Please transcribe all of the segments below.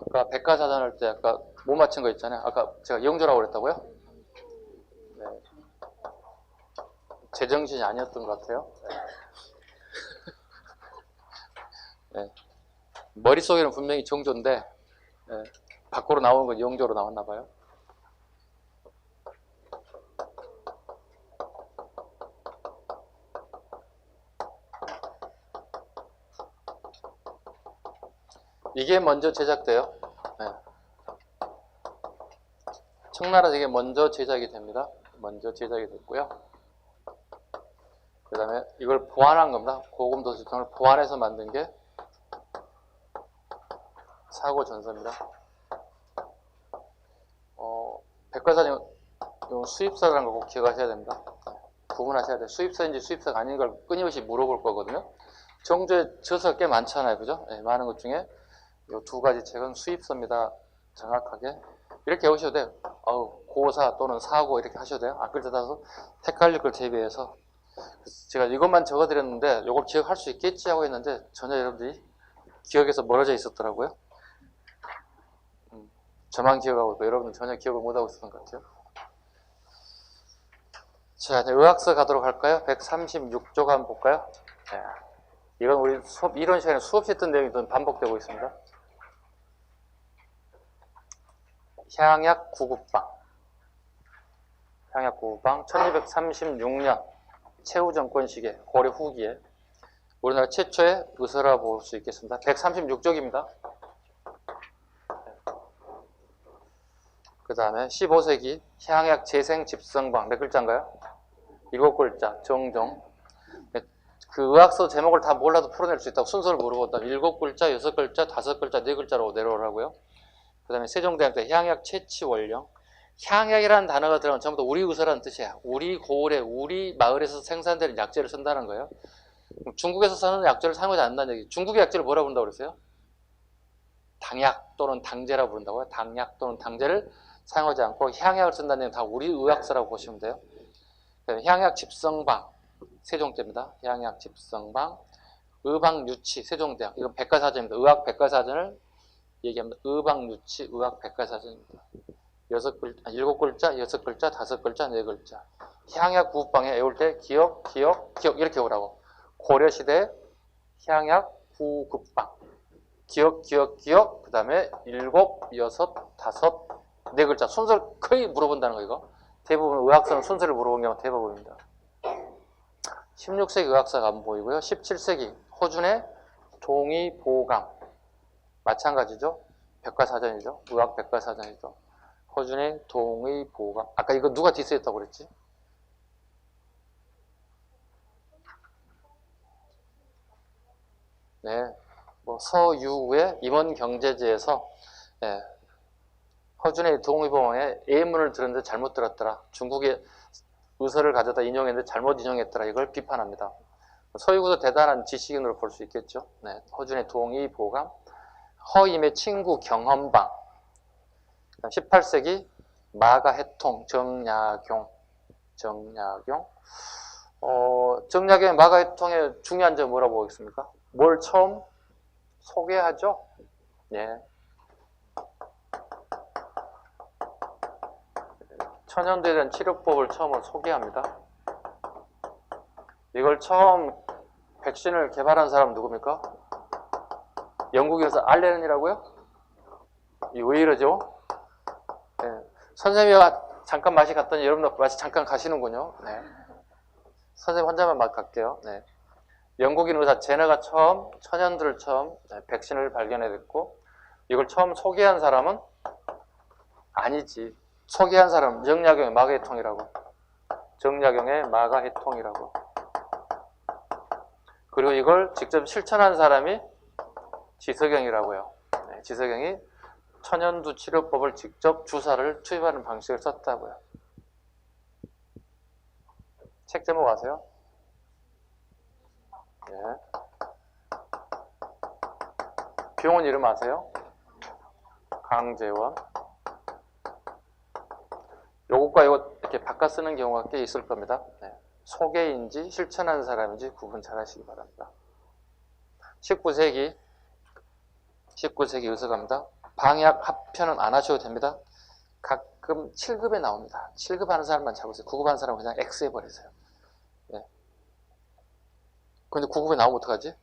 아까 백과사전 할 때 아까 못 맞힌 거 있잖아요. 아까 제가 영조라고 그랬다고요? 네. 제정신이 아니었던 것 같아요. 네. 네. 머릿속에는 분명히 정조인데 네. 밖으로 나오는 건 영조로 나왔나 봐요. 이게 먼저 제작돼요. 네. 청나라에서 이게 먼저 제작이 됩니다. 먼저 제작이 됐고요. 그 다음에 이걸 보완한 겁니다. 고금도수통을 보완해서 만든 게 사고전서입니다. 백과사전 수입사라는 걸 꼭 기억하셔야 됩니다. 구분하셔야 돼요. 수입사인지 수입사가 아닌 걸 끊임없이 물어볼 거거든요. 정조의 저서가 꽤 많잖아요. 그죠? 네, 많은 것 중에 이 두 가지 책은 수입서입니다. 정확하게. 이렇게 오셔도 돼요. 고사 또는 사고 이렇게 하셔도 돼요. 앞글자 따서 헷갈릴 걸 대비해서. 제가 이것만 적어드렸는데 이걸 기억할 수 있겠지 하고 했는데 전혀 여러분들이 기억에서 멀어져 있었더라고요. 저만 기억하고 있고 여러분은 전혀 기억을 못하고 있었던 것 같아요. 자, 이제 의학서 가도록 할까요? 136쪽 한번 볼까요? 네. 이건 우리 수업, 이런 시간에 수없이 했던 내용이 또 반복되고 있습니다. 향약 구급방. 향약 구급방 1236년 최후 정권 시기에 고려 후기에 우리나라 최초의 의서라 볼 수 있겠습니다. 136쪽입니다. 그 다음에 15세기 향약 재생 집성방 몇 글자인가요? 7글자 정정. 그 의학서 제목을 다 몰라도 풀어낼 수 있다고 순서를 물어본다. 7글자, 6글자, 5글자, 4글자로 내려오라고요. 그 다음에 세종대왕 향약 채취 원령. 향약이라는 단어가 들어가면 전부 다 우리 의서라는 뜻이야. 우리 고을에, 우리 마을에서 생산되는 약재를 쓴다는 거예요. 중국에서 쓰는 약재를 사용하지 않는다는 얘기. 중국의 약재를 뭐라고 부른다고 그랬어요? 당약 또는 당제라고 부른다고요. 당약 또는 당제를 사용하지 않고 향약을 쓴다는 얘기는 다 우리 의학서라고 보시면 돼요. 향약 집성방, 세종 때입니다. 향약 집성방, 의방유치, 세종대왕. 이건 백과사전입니다. 의학 백과사전을 얘기합니다. 의방유치, 의학 백과사전입니다. 7글자, 6글자, 5글자, 4글자. 향약 구급방에 외울 때 기억 이렇게 오라고. 고려시대 향약 구급방. 기억, 그 다음에 7, 6, 5, 4글자. 순서를 거의 물어본다는 거, 이거. 대부분 의학서는 순서를 물어본 경우가 대부분입니다. 16세기 의학서가 안 보이고요. 17세기 허준의 동의보감. 마찬가지죠. 백과사전이죠. 의학 백과사전이죠. 허준의 동의보감. 아까 이거 누가 디스했다고 그랬지? 네. 서유의 임원경제지에서 네. 허준의 동의보감에 예문을 들었는데 잘못 들었더라. 중국의 의서를 가져다 인용했는데 잘못 인용했더라. 이걸 비판합니다. 서유도 대단한 지식인으로 볼 수 있겠죠. 네. 허준의 동의보감. 허임의 친구 경험방. 18세기 마가해통 정약용. 정약용의 마가해통의 중요한 점은 뭐라고 보겠습니까? 뭘 처음 소개하죠? 예. 천연두에 대한 치료법을 처음으로 소개합니다. 이걸 처음 백신을 개발한 사람은 누굽니까? 영국에서 알렌이라고요? 왜 이러죠? 네. 선생님이 잠깐 맛이 갔더니 여러분도 맛이 잠깐 가시는군요. 네. 선생님 혼자만 맛 갈게요. 네. 영국인 의사 제너가 처음 천연두를 처음 백신을 발견해냈고 이걸 처음 소개한 사람은 아니지. 소개한 사람은 정약용의 마가해통이라고. 정약용의 마가해통이라고. 그리고 이걸 직접 실천한 사람이 지석영이라고요. 네, 지석영이 천연두 치료법을 직접 주사를 투입하는 방식을 썼다고요. 책 제목 아세요? 네. 병원 이름 아세요? 강재원. 요것과 요것 이렇게 바꿔 쓰는 경우가 꽤 있을 겁니다. 네. 소개인지 실천하는 사람인지 구분 잘 하시기 바랍니다. 19세기 의석합니다. 방약 합편은 안 하셔도 됩니다. 가끔 7급에 나옵니다. 7급 하는 사람만 잡으세요. 9급 하는 사람은 그냥 X 해버리세요. 네. 근데 9급에 나오면 어떡하지?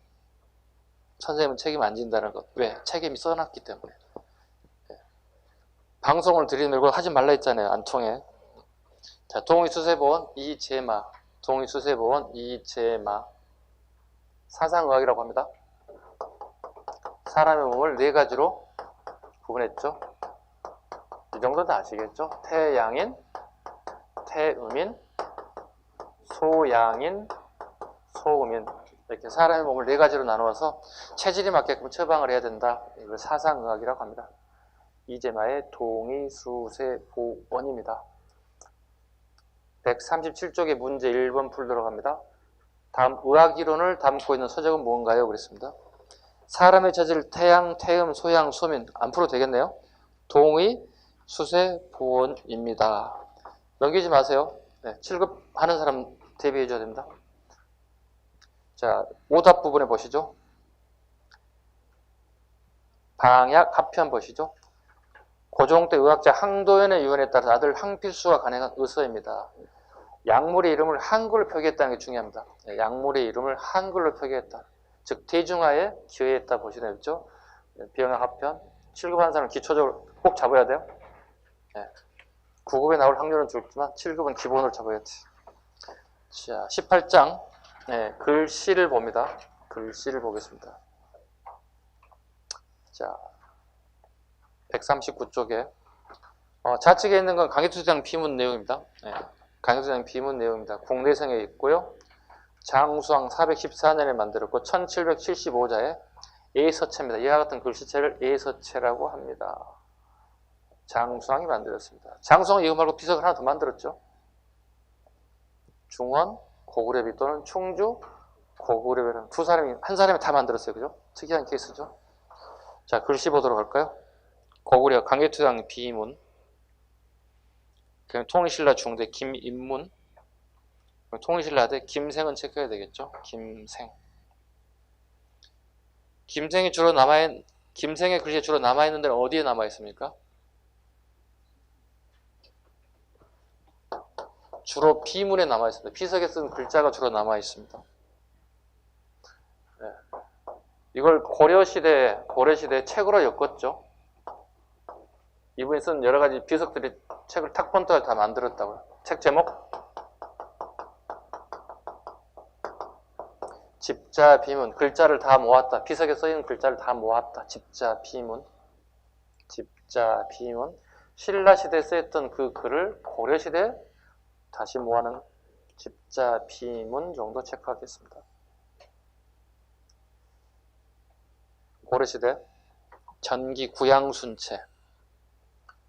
선생님은 책임 안 진다는 것. 왜? 책임이 써놨기 때문에. 네. 방송을 들이밀고 하지 말라 했잖아요. 안 통해. 자, 동의수세보원 이재마. 동의수세보원 이재마. 사상의학이라고 합니다. 사람의 몸을 네 가지로 구분했죠. 이 정도 다 아시겠죠? 태양인, 태음인, 소양인, 소음인. 이렇게 사람의 몸을 네 가지로 나누어서 체질이 맞게끔 처방을 해야 된다. 이걸 사상의학이라고 합니다. 이재마의 동의수세보원입니다. 137쪽의 문제 1번 풀도록 합니다. 다음 의학이론을 담고 있는 서적은 무언가요? 그랬습니다. 사람의 체질 태양, 태음, 소양, 소민 안 풀어도 되겠네요. 동의, 수세, 보원입니다. 넘기지 마세요. 네, 7급 하는 사람 대비해 줘야 됩니다. 자, 오답 부분에 보시죠. 방약 합편 보시죠. 고종 때 의학자 항도연의 유언에 따라 아들 항필수가 간행한 의서입니다. 약물의 이름을 한글로 표기했다는 게 중요합니다. 약물의 이름을 한글로 표기했다. 즉 대중화에 기여했다 보시면 되겠죠. 병약 합편 7급 하는 사람은 기초적으로 꼭 잡아야 돼요. 9급에 나올 확률은 적지만 7급은 기본으로 잡아야 돼. 자, 18장 글씨를 봅니다. 글씨를 보겠습니다. 자, 139쪽에 좌측에 있는 건 강의투장 비문 내용입니다. 강의투장 비문 내용입니다. 국내성에 있고요. 장수왕 414년에 만들었고 1775자의 A서체입니다. 이와 같은 글씨체를 A서체라고 합니다. 장수왕이 만들었습니다. 장수왕은 이거 말고 비석을 하나 더 만들었죠. 중원, 고구려비 또는 충주, 고구려비는 두 사람이, 한 사람이 다 만들었어요. 그죠? 특이한 케이스죠. 자, 글씨 보도록 할까요? 고구려 강개투장 비문, 그럼 통일신라 중대 김인문, 통일신라 대 김생은 체크해야 되겠죠? 김생. 김생이 주로 김생의 글씨에 주로 남아있는 데는 어디에 남아있습니까? 주로 비문에 남아있습니다. 비석에 쓴 글자가 주로 남아있습니다. 네. 이걸 고려시대에 책으로 엮었죠. 이분이 쓴 여러가지 비석들이 책을 탁본떠 다 만들었다고요. 책 제목? 집자 비문. 글자를 다 모았다. 비석에 써있는 글자를 다 모았다. 집자 비문. 집자 비문. 신라시대에 쓰였던 그 글을 고려시대에 다시 모아놓은 집자 비문 정도 체크하겠습니다. 고려시대 전기 구양순체,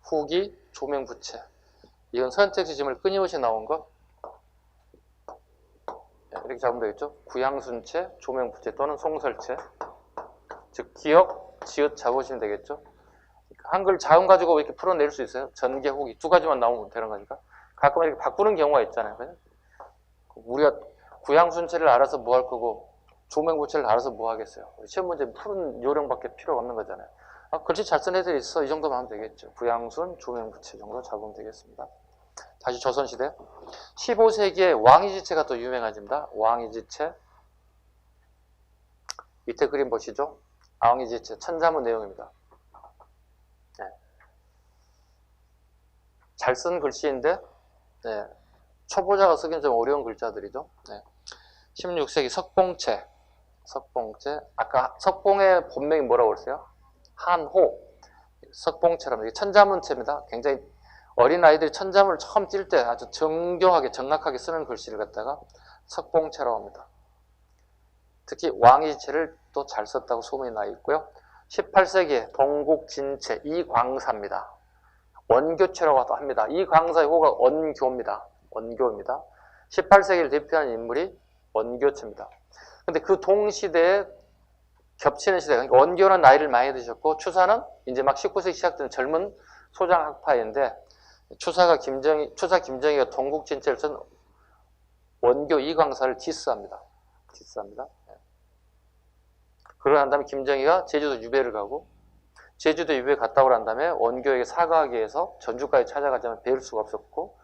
후기 조명부체. 이건 선택지 지문을 끊임없이 나온 거. 이렇게 잡으면 되겠죠. 구양순체, 조명부체 또는 송설체. 즉 기역, 지읒 잡으시면 되겠죠. 한글 자음 가지고 이렇게 풀어낼 수 있어요. 전개, 후기 두 가지만 나오면 되는 거니까. 가끔 이렇게 바꾸는 경우가 있잖아요. 그죠? 우리가 구양순체를 알아서 뭐 할 거고 조명부체를 알아서 뭐 하겠어요. 시험 문제 푸는 요령밖에 필요가 없는 거잖아요. 글씨 잘 쓴 애들이 있어. 이 정도만 하면 되겠죠. 구양순, 조명부체 정도 잡으면 되겠습니다. 다시 조선시대 15세기에 왕이지체가 또 유명해집니다. 왕이지체 밑에 그림 보시죠. 왕이지체 천자문 내용입니다. 잘 쓴 글씨인데 초보자가 쓰기는 좀 어려운 글자들이죠. 16세기 석봉체 아까 석봉의 본명이 뭐라고 그랬어요? 한호. 석봉체라면 이게 천자문체입니다. 굉장히 어린아이들이 천자문을 처음 띌 때 아주 정교하게 정확하게 쓰는 글씨를 갖다가 석봉체라고 합니다. 특히 왕이지체를 또 잘 썼다고 소문이 나 있고요. 18세기에 동국진체 이광사입니다. 원교체라고 합니다. 이광사의 호가 원교입니다. 18세기를 대표하는 인물이 원교체입니다. 근데 그 동시대에 겹치는 시대, 그러니까 원교는 나이를 많이 드셨고 추사는 이제 막 19세기 시작된 젊은 소장학파인데 추사 김정희가 동국진체를 쓴 원교 이광사를 디스합니다. 그러고 난 다음에 김정희가 제주도 유배를 가고, 제주도 유배 갔다 오고 난 다음에 원교에게 사과하기 위해서 전주까지 찾아가자면 배울 수가 없었고,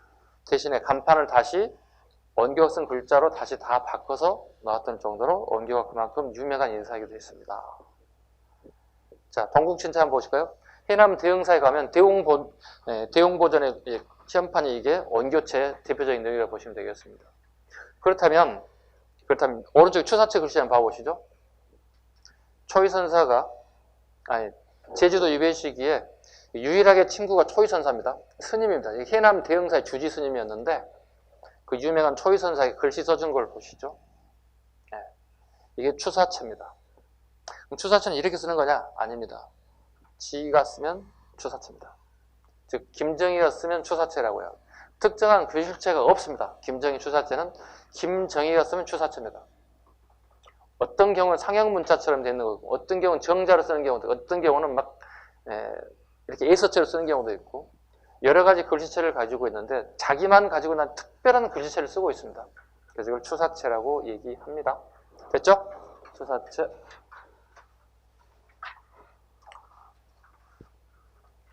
대신에 간판을 다시 원교가 쓴 글자로 다시 다 바꿔서 나왔던 정도로 원교가 그만큼 유명한 인사이기도 했습니다. 자, 동국친차 한번 보실까요? 해남 대흥사에 가면 대웅보전의 시험판이 이게 원교체의 대표적인 내용이라고 보시면 되겠습니다. 그렇다면 오른쪽 추사체 글씨 한번 봐보시죠. 초이선사가 제주도 유배 시기에 유일하게 친구가 초이선사입니다. 스님입니다. 해남 대흥사의 주지 스님이었는데 그 유명한 초이선사의 글씨 써준 걸 보시죠. 이게 추사체입니다. 그럼 추사체는 이렇게 쓰는 거냐? 아닙니다. 지가 쓰면 추사체입니다. 즉 김정희가 쓰면 추사체라고요. 특정한 글씨체가 없습니다. 김정희 추사체는 김정희가 쓰면 추사체입니다. 어떤 경우는 상형문자처럼 되는 거고, 어떤 경우는 정자로 쓰는 경우도 있고, 어떤 경우는 막 이렇게 예서체로 쓰는 경우도 있고, 여러 가지 글씨체를 가지고 있는데 자기만 가지고 난 특별한 글씨체를 쓰고 있습니다. 그래서 이걸 추사체라고 얘기합니다. 됐죠? 추사체.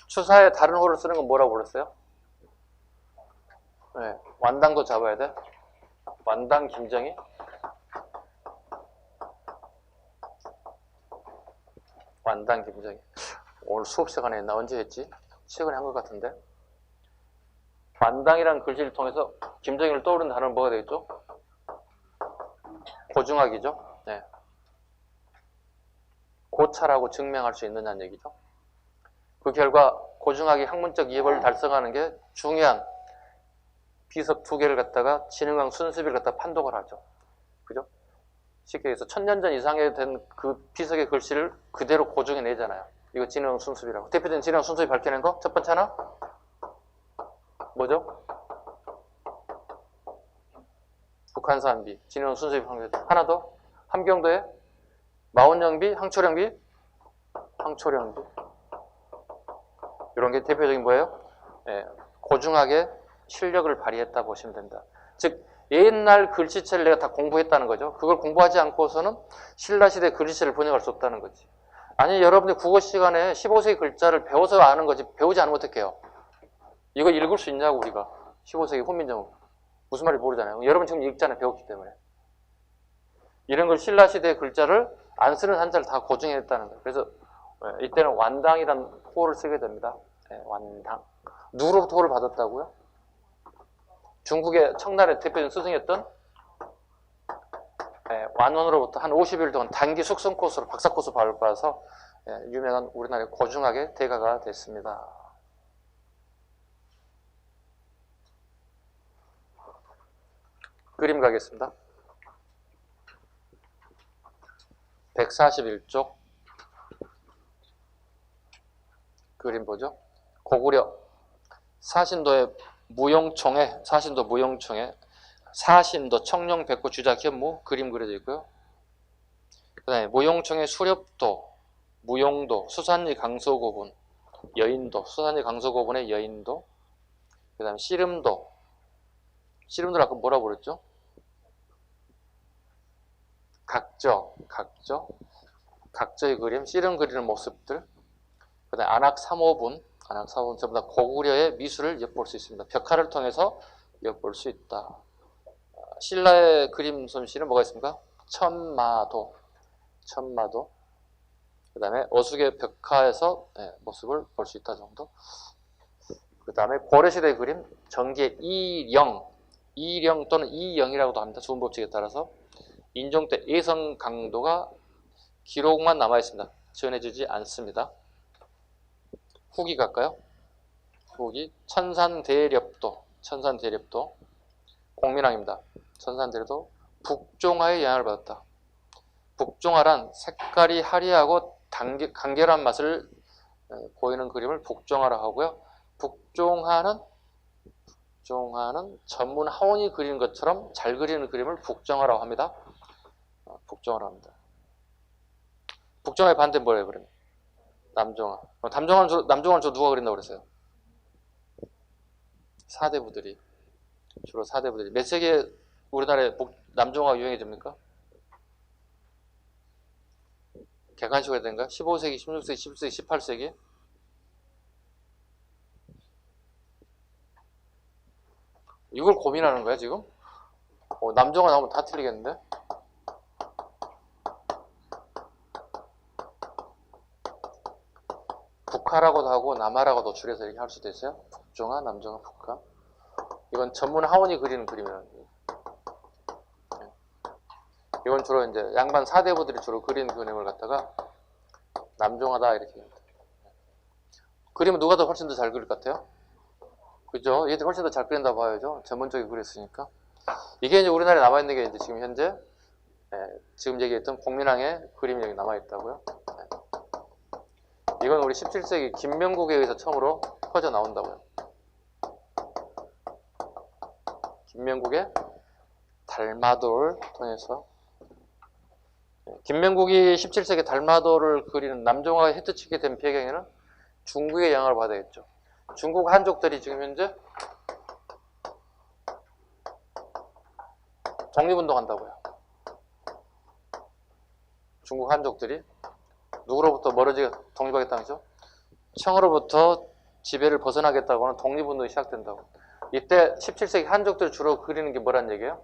추사에 다른 호를 쓰는 건 뭐라고 불렀어요? 완당도 잡아야 돼. 완당 김정희. 완당 김정희. 오늘 수업 시간에 나 언제 했지? 최근에 한 것 같은데. 완당이라는 글씨를 통해서 김정희를 떠오르는 단어는 뭐가 되겠죠? 고중학이죠. 네. 고찰하고 증명할 수 있느냐는 얘기죠. 그 결과 고중학이 학문적 이해를 달성하는 게 중요한 비석 2개를 갖다가 진흥왕 순수비를 갖다가 판독을 하죠. 그죠? 쉽게 해서 1000년 전 이상에 된 그 비석의 글씨를 그대로 고증해 내잖아요. 이거 진흥왕 순수비라고. 대표적인 진흥왕 순수비 밝혀낸 거 첫 번째 하나 뭐죠? 북한산비, 진흥왕 순수비 판결. 하나 더 함경도의 마원영비, 항초령비. 이런 게 대표적인 뭐예요? 고중학의 실력을 발휘했다 보시면 됩니다. 즉 옛날 글씨체를 내가 다 공부했다는 거죠. 그걸 공부하지 않고서는 신라시대 글씨체를 번역할 수 없다는 거지. 아니 여러분들 국어 시간에 15세기 글자를 배워서 아는 거지 배우지 않으면 어떡해요? 이거 읽을 수 있냐고 우리가. 15세기 훈민정음. 무슨 말인지 모르잖아요. 여러분 지금 읽잖아요. 배웠기 때문에. 이런 걸 신라시대 글자를 안 쓰는 한자를 다 고증했다는 거예요. 그래서 이때는 완당이라는 호를 쓰게 됩니다. 완당. 누구로부터 호를 받았다고요? 중국의 청나라의 대표적인 스승이었던 완원으로부터 한 50일 동안 단기 숙성 코스로 박사 코스 받아서 유명한 우리나라의 고중학의 대가가 됐습니다. 그림 가겠습니다. 141쪽 그림 보죠. 고구려 사신도의 무용총회, 사신도 무용총회, 사신도 청룡 백호 주작 현무 그림 그려져 있고요. 그 다음에 무용총회 수렵도, 무용도, 수산리 강서고분, 여인도, 수산리 강서고분의 여인도, 그 다음에 씨름도, 씨름도를 아까 뭐라고 그랬죠? 각저의 그림, 씨름 그리는 모습들, 그 다음에 안악 3호분 전부 다 고구려의 미술을 엿볼 수 있습니다. 벽화를 통해서 엿볼 수 있다. 신라의 그림 솜씨는 뭐가 있습니까? 천마도. 그 다음에 어숙의 벽화에서 모습을 볼 수 있다 정도. 그 다음에 고려시대의 그림, 정기의 이령 또는 이영이라고도 합니다. 주문법칙에 따라서. 인종 때 예성 강도가 기록만 남아 있습니다. 전해지지 않습니다. 후기 갈까요? 후기 천산대렵도 공민왕입니다. 천산대렵도 북종화의 영향을 받았다. 북종화란 색깔이 화려하고 간결한 맛을 보이는 그림을 북종화라고 하고요. 북종화는 전문 하원이 그리는 것처럼 잘 그리는 그림을 북종화라고 합니다. 북종화의 반대 뭐예요 그러면? 남종화. 남종화는 누가 그린다고 그랬어요? 사대부들이. 주로 사대부들이. 몇 세기에 우리나라에 남종화가 유행해집니까? 객관식으로 해야 되는가? 15세기, 16세기, 17세기, 18세기? 이걸 고민하는 거야, 지금? 남종화 나오면 다 틀리겠는데? 북하라고도 하고 남하라고도 줄여서 이렇게 할 수도 있어요. 북종화, 남종화, 북하. 이건 전문 하원이 그리는 그림이에요. 이건 주로 이제 양반 사대부들이 주로 그리는 그림을 갖다가 남종하다 이렇게 합니다. 그림은 누가 더 훨씬 더 잘 그릴 것 같아요? 그죠? 얘들이 훨씬 더 잘 그린다 봐야죠. 전문적인 그렸으니까. 이게 이제 우리나라에 남아있는 게 이제 지금 현재 지금 얘기했던 공민왕의 그림이 여기 남아있다고요. 이건 우리 17세기 김명국에 의해서 처음으로 퍼져 나온다고요. 김명국의 달마도를 통해서 김명국이 17세기 달마도를 그리는 남종화가 히트치게 된 배경에는 중국의 영향을 받아야겠죠. 중국 한족들이 지금 현재 독립운동한다고요. 중국 한족들이 누구로부터 멀어지게 독립하겠다는 거죠? 청으로부터 지배를 벗어나겠다고 하는 독립운동이 시작된다고. 이때 17세기 한족들이 주로 그리는 게 뭐란 얘기예요?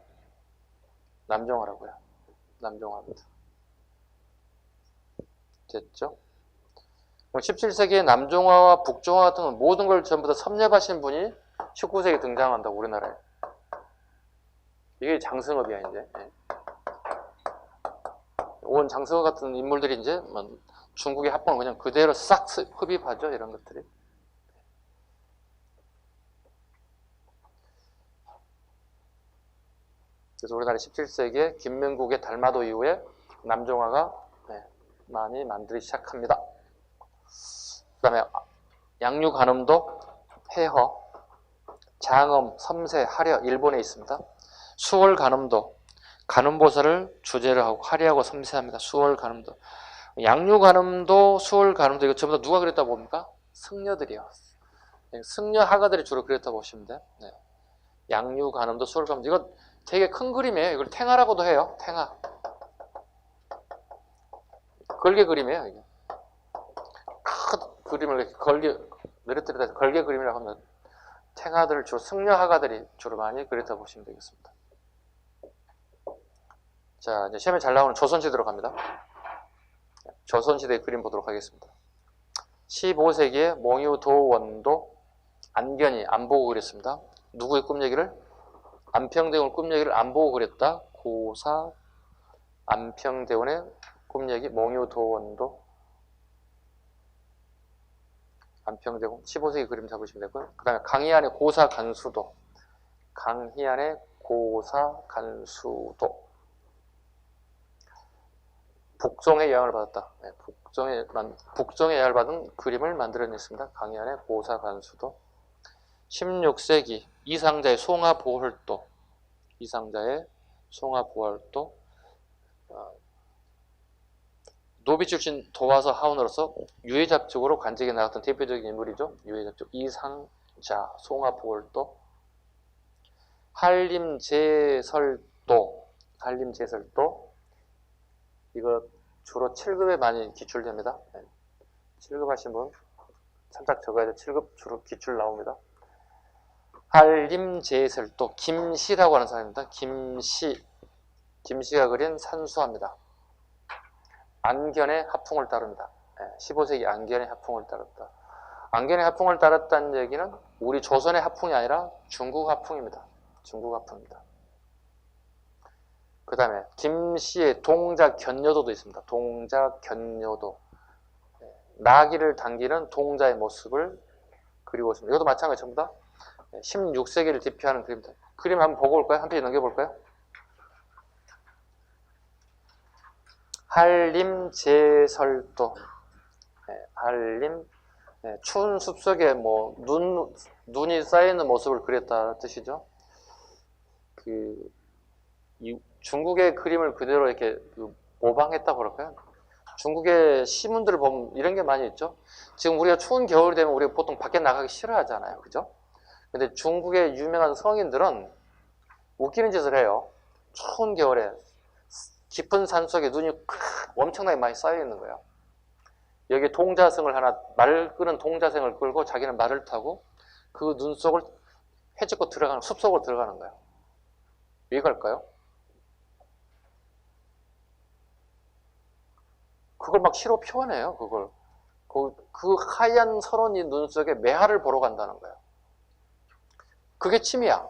남종화라고요. 남종화입니다. 됐죠? 17세기의 남종화와 북종화 같은 모든 걸 전부 다 섭렵하신 분이 19세기에 등장한다고, 우리나라에. 이게 장승업이야, 이제. 온 장승업 같은 인물들이 이제 중국의 합본을 그냥 그대로 싹 흡입하죠, 이런 것들이. 그래서 우리나라 17세기에 김명국의 달마도 이후에 남종화가 많이 만들기 시작합니다. 그 다음에 양류간음도, 해허, 장엄, 섬세, 하려, 일본에 있습니다. 수월간음도, 간음보살을 주제로 하고 화려하고 섬세합니다. 수월간음도. 양류간음도, 수월간음도 이거 전부 다 누가 그렸다 봅니까? 승려들이요. 승려 화가들이 주로 그렸다 보시면 돼요. 양류간음도, 수월간음도. 이거 되게 큰 그림이에요. 이걸 탱화라고도 해요. 탱화. 걸개 그림이에요. 이게. 큰 그림을 이렇게 걸개, 느릿느릿해서 걸개 그림이라고 하면 탱화들을 주로 승려화가들이 주로 많이 그렸다 보시면 되겠습니다. 자, 이제 시험에 잘 나오는 조선시대로 갑니다. 조선시대 그림 보도록 하겠습니다. 15세기에 몽유도원도, 안견이 안 보고 그렸습니다. 누구의 꿈 얘기를? 안평대원 꿈 얘기를 안 보고 그렸다. 고사 안평대원의 꿈 얘기, 몽유도원도, 안평대원 15세기 그림 잡으시면 되고요. 그 다음에 강희안의 고사 간수도, 강희안의 고사 간수도. 북종의 영향을 받았다. 북종의 영향을 받은 그림을 만들어냈습니다. 강희안의 고사 간수도. 16세기 이상자의 송화보활도, 이상자의 송화보활도. 노비 출신 도화서 하원으로서 유해잡죽으로 관직에 나갔던 대표적인 인물이죠. 유해잡죽 이상자, 송화보활도. 한림제설도, 한림제설도. 이거 주로 7급에 많이 기출됩니다. 7급 하신 분 살짝 적어야 돼. 7급 주로 기출 나옵니다. 한림제설도, 김시라고 하는 사람입니다. 김시가 그린 산수화입니다. 안견의 하풍을 따릅니다. 15세기 안견의 하풍을 따랐다. 안견의 하풍을 따랐다는 얘기는 우리 조선의 하풍이 아니라 중국 하풍입니다. 중국 하풍입니다. 그 다음에 김씨의 동자견여도도 있습니다. 동자견여도. 나귀를 당기는 동자의 모습을 그리고 있습니다. 이것도 마찬가지 전부 다 16세기를 대표하는 그림입니다. 그림 한번 보고 올까요? 한 페이지 넘겨볼까요? 한림제설도. 한림, 추운 숲속에 눈이 쌓여있는 모습을 그렸다는 뜻이죠. 중국의 그림을 그대로 이렇게 모방했다고 그럴까요? 중국의 시문들을 보면 이런 게 많이 있죠. 지금 우리가 추운 겨울이 되면 우리가 보통 밖에 나가기 싫어하잖아요. 그죠? 근데 중국의 유명한 성인들은 웃기는 짓을 해요. 추운 겨울에 깊은 산 속에 눈이 엄청나게 많이 쌓여 있는 거예요. 여기 동자승을 하나, 말을 끄는 동자승을 끌고 자기는 말을 타고 그 눈 속을 헤집고 들어가는, 숲 속으로 들어가는 거예요. 왜 갈까요? 그걸 막 시로 표현해요, 그걸. 그 하얀 서러운 이 눈 속에 매화를 보러 간다는 거예요. 그게 취미야.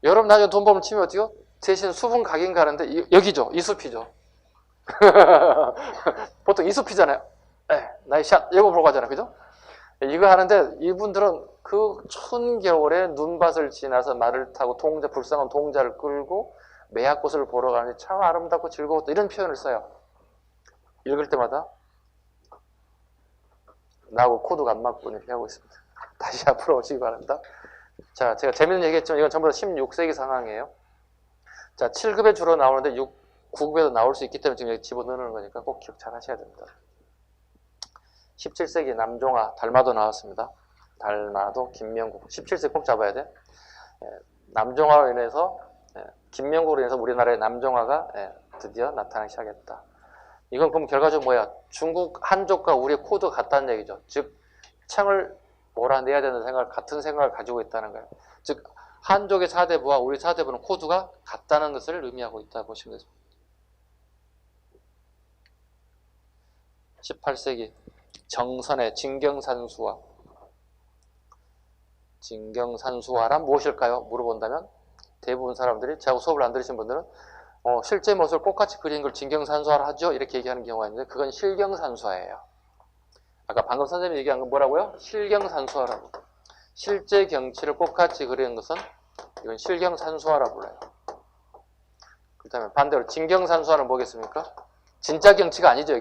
여러분 나중에 돈 벌면 취미 어때요? 대신 숲은 가긴 가는데 여기죠. 이 숲이죠. 보통 이 숲이잖아요. 나이 샷 이거 보러 가잖아요. 그죠? 이거 하는데 이분들은 그 추운 겨울에 눈밭을 지나서 말을 타고 불쌍한 동자를 끌고 매화꽃을 보러 가는데 참 아름답고 즐거웠다. 이런 표현을 써요. 읽을 때마다 나하고 코드가 안 맞고 이렇게 하고 있습니다. 다시 앞으로 오시기 바랍니다. 자, 제가 재밌는 얘기 했지만 이건 전부 다 16세기 상황이에요. 자, 7급에 주로 나오는데 9급에도 나올 수 있기 때문에 지금 여기 집어넣는 거니까 꼭 기억 잘 하셔야 됩니다. 17세기 남종화, 달마도 나왔습니다. 달마도, 김명국. 17세기 꼭 잡아야 돼. 남종화로 인해서, 김명국으로 인해서 우리나라의 남종화가 드디어 나타나기 시작했다. 이건 그럼 결과적으로 뭐야? 중국 한족과 우리의 코드가 같다는 얘기죠. 즉, 창을 몰아내야 되는 같은 생각을 가지고 있다는 거예요. 즉, 한족의 사대부와 우리 사대부는 코드가 같다는 것을 의미하고 있다고 보시면 됩니다. 18세기 정선의 진경산수화. 진경산수화란 무엇일까요? 물어본다면 대부분 사람들이, 제가 수업을 안 들으신 분들은 실제 모습을 똑같이 그린 걸 진경산수화를 하죠? 이렇게 얘기하는 경우가 있는데 그건 실경산수화예요. 아까 방금 선생님이 얘기한 건 뭐라고요? 실경산수화라고. 실제 경치를 똑같이 그리는 것은 이건 실경산수화라고 불러요. 그 다음에 반대로 진경산수화는 뭐겠습니까? 진짜 경치가 아니죠.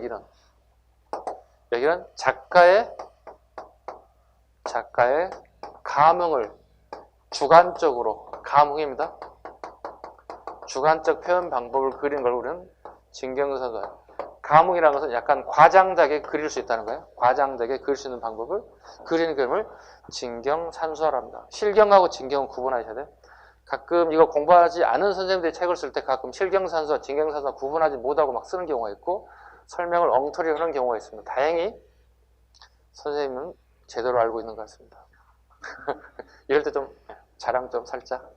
여기는 작가의 감흥을 주관적으로, 감흥입니다. 주관적 표현 방법을 그리는 걸 우리는 진경산수화. 감흥이라는 것은 약간 과장되게 그릴 수 있다는 거예요. 과장되게 그릴 수 있는 방법을 그리는 그림을 진경산수화랍니다. 실경하고 진경은 구분하셔야 돼요. 가끔 이거 공부하지 않은 선생님들이 책을 쓸 때 가끔 실경산수화, 진경산수화 구분하지 못하고 막 쓰는 경우가 있고 설명을 엉터리 하는 경우가 있습니다. 다행히 선생님은 제대로 알고 있는 것 같습니다. 이럴 때 좀 자랑 좀 살짝,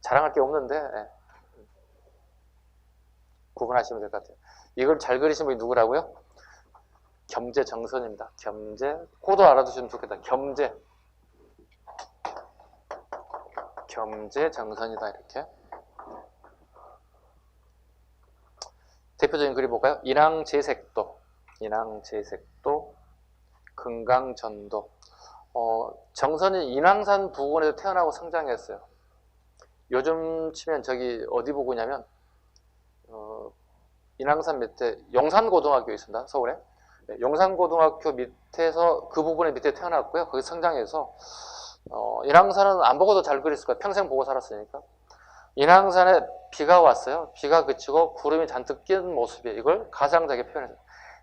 자랑할 게 없는데 구분하시면 될 것 같아요. 이걸 잘 그리신 분이 누구라고요? 겸재정선입니다. 겸재, 코도 알아두시면 좋겠다. 겸재정선이다. 이렇게. 대표적인 그림 볼까요? 인왕제색도, 금강전도. 정선이 인왕산 부근에서 태어나고 성장했어요. 요즘 치면 저기 어디 부근이냐면 인왕산 밑에 용산고등학교 있습니다. 서울에. 용산고등학교 밑에서 그 부분의 밑에 태어났고요. 거기 성장해서 인왕산은 안 보고도 잘 그렸을 거예요. 평생 보고 살았으니까. 인왕산에 비가 왔어요. 비가 그치고 구름이 잔뜩 낀 모습이에요. 이걸 가상적이게 표현해서.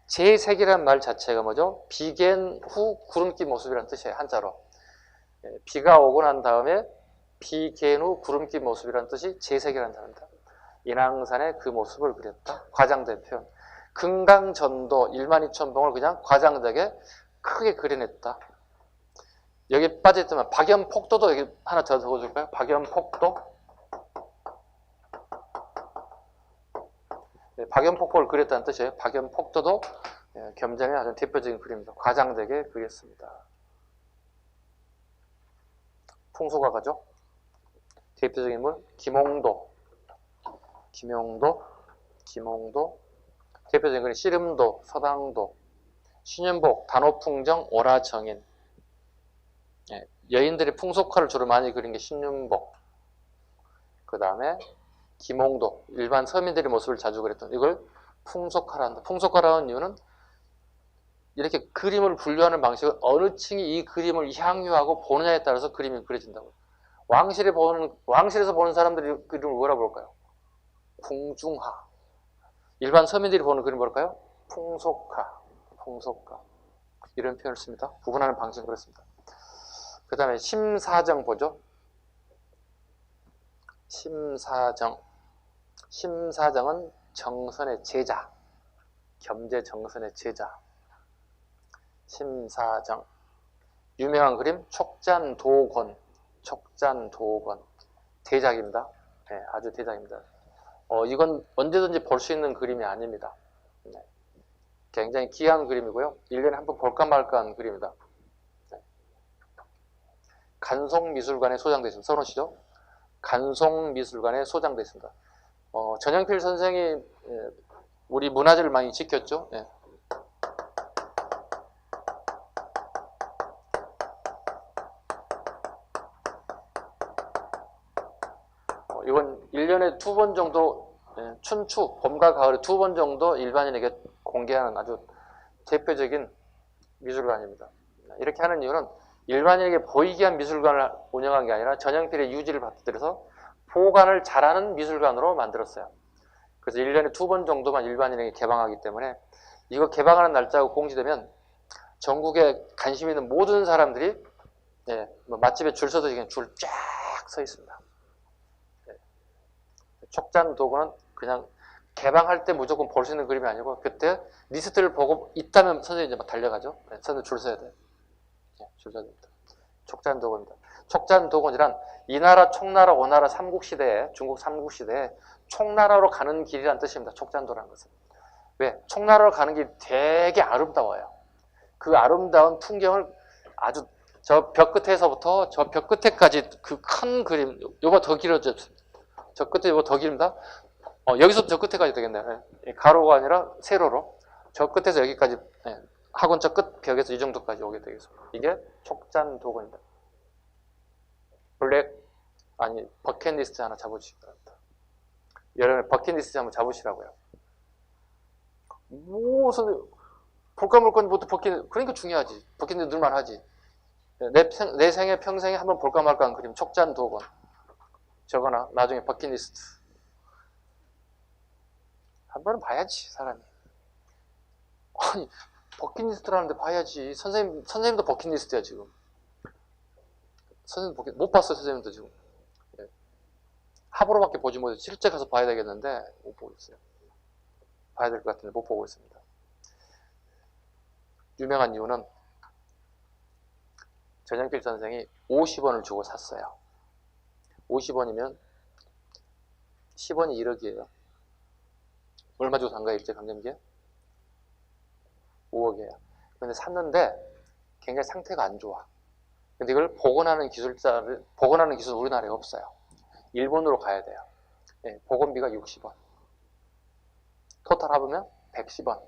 제색이라는 말 자체가 뭐죠? 비갠 후 구름 낀 모습이라는 뜻이에요. 한자로. 비가 오고 난 다음에 비갠 후 구름 낀 모습이라는 뜻이 제색이라는 단어입니다. 인왕산의 그 모습을 그렸다. 과장된 표현. 금강전도 12,000봉을 그냥 과장되게 크게 그려냈다. 여기 빠져있지만 박연폭도도 여기 하나 더 적어줄까요? 박연폭도. 박연폭도를 그렸다는 뜻이에요. 박연폭도도 겸장의 아주 대표적인 그림입니다. 과장되게 그렸습니다. 풍소가가죠. 대표적인 인물 김홍도. 대표적인 그림 씨름도, 서당도, 신윤복, 단오풍정, 오라정인. 여인들이 풍속화를 주로 많이 그린 게 신윤복. 그 다음에 김홍도, 일반 서민들의 모습을 자주 그렸던, 이걸 풍속화라 한다. 풍속화라는 이유는 이렇게 그림을 분류하는 방식은 어느 층이 이 그림을 향유하고 보느냐에 따라서 그림이 그려진다고. 왕실에서 보는 사람들이 그림을 뭐라고 볼까요? 궁중화. 일반 서민들이 보는 그림 뭘까요? 풍속화. 이런 표현을 씁니다. 구분하는 방식은 그렇습니다. 그 다음에 심사정 보죠. 심사정. 심사정은 정선의 제자. 겸재 정선의 제자. 심사정. 유명한 그림 촉잔도권. 촉잔도권. 대작입니다. 네, 아주 대작입니다. 이건 언제든지 볼 수 있는 그림이 아닙니다. 네. 굉장히 귀한 그림이고요. 1년에 한 번 볼까 말까 하는 그림이다. 네. 간송미술관에 소장되어 있습니다. 써놓으시죠? 간송미술관에 소장되어 있습니다. 전영필 선생이 우리 문화재를 많이 지켰죠. 네. 이건 1년에 2번 정도, 춘추, 봄과 가을에 2번 정도 일반인에게 공개하는 아주 대표적인 미술관입니다. 이렇게 하는 이유는 일반인에게 보이게 한 미술관을 운영한 게 아니라 전영필의 유지를 받들여서 보관을 잘하는 미술관으로 만들었어요. 그래서 1년에 2번 정도만 일반인에게 개방하기 때문에 이거 개방하는 날짜가 공지되면 전국에 관심 있는 모든 사람들이 맛집에 줄 서서 그냥 줄 쫙 서 있습니다. 촉잔도구는 그냥 개방할 때 무조건 볼 수 있는 그림이 아니고 그때 리스트를 보고 있다면 선생님이 이제 막 달려가죠. 선생님 줄 서야 돼. 줄 서야 됩니다. 촉잔도구입니다. 촉잔도군이란 이 나라 총나라 오나라 삼국시대에 중국 삼국시대에 총나라로 가는 길이란 뜻입니다. 촉잔도라는 것은. 왜? 총나라로 가는 길이 되게 아름다워요. 그 아름다운 풍경을 아주 저 벽 끝에서부터 저 벽 끝에까지 그 큰 그림, 요거 더 길어져. 저 끝에 이거 더 길입니다. 여기서 저 끝에까지 되겠네요. 가로가 아니라 세로로. 저 끝에서 여기까지, 학원 저 끝 벽에서 이 정도까지 오게 되겠습니다. 이게 촉잔도군입니다. 버킷리스트 하나 잡으시기 바랍니다. 여러분, 버킷리스트 한번 잡으시라고요. 무슨, 볼까 말 건데, 그러니까 중요하지. 버킷리스트 늘만 하지. 내 생애, 평생에 한번 볼까 말까 한 그림, 촉잔도군. 저거나 나중에 버킷리스트 한 번은 봐야지 사람이. 아니 버킷리스트라는데 봐야지. 선생님도 버킷리스트야 지금. 선생님 못 봤어요. 선생님도 지금. 합으로밖에 보지 못해요. 실제 가서 봐야 되겠는데 못 보고 있어요. 봐야 될 것 같은데 못 보고 있습니다. 유명한 이유는 전영필 선생이 50원을 주고 샀어요. 50원이면 10원이 1억이에요. 얼마 주고 산 거야, 일제강점기에? 5억이에요. 근데 샀는데 굉장히 상태가 안 좋아. 근데 이걸 복원하는 기술 우리나라에 없어요. 일본으로 가야 돼요. 복원비가 60원. 토탈 합하면 110원.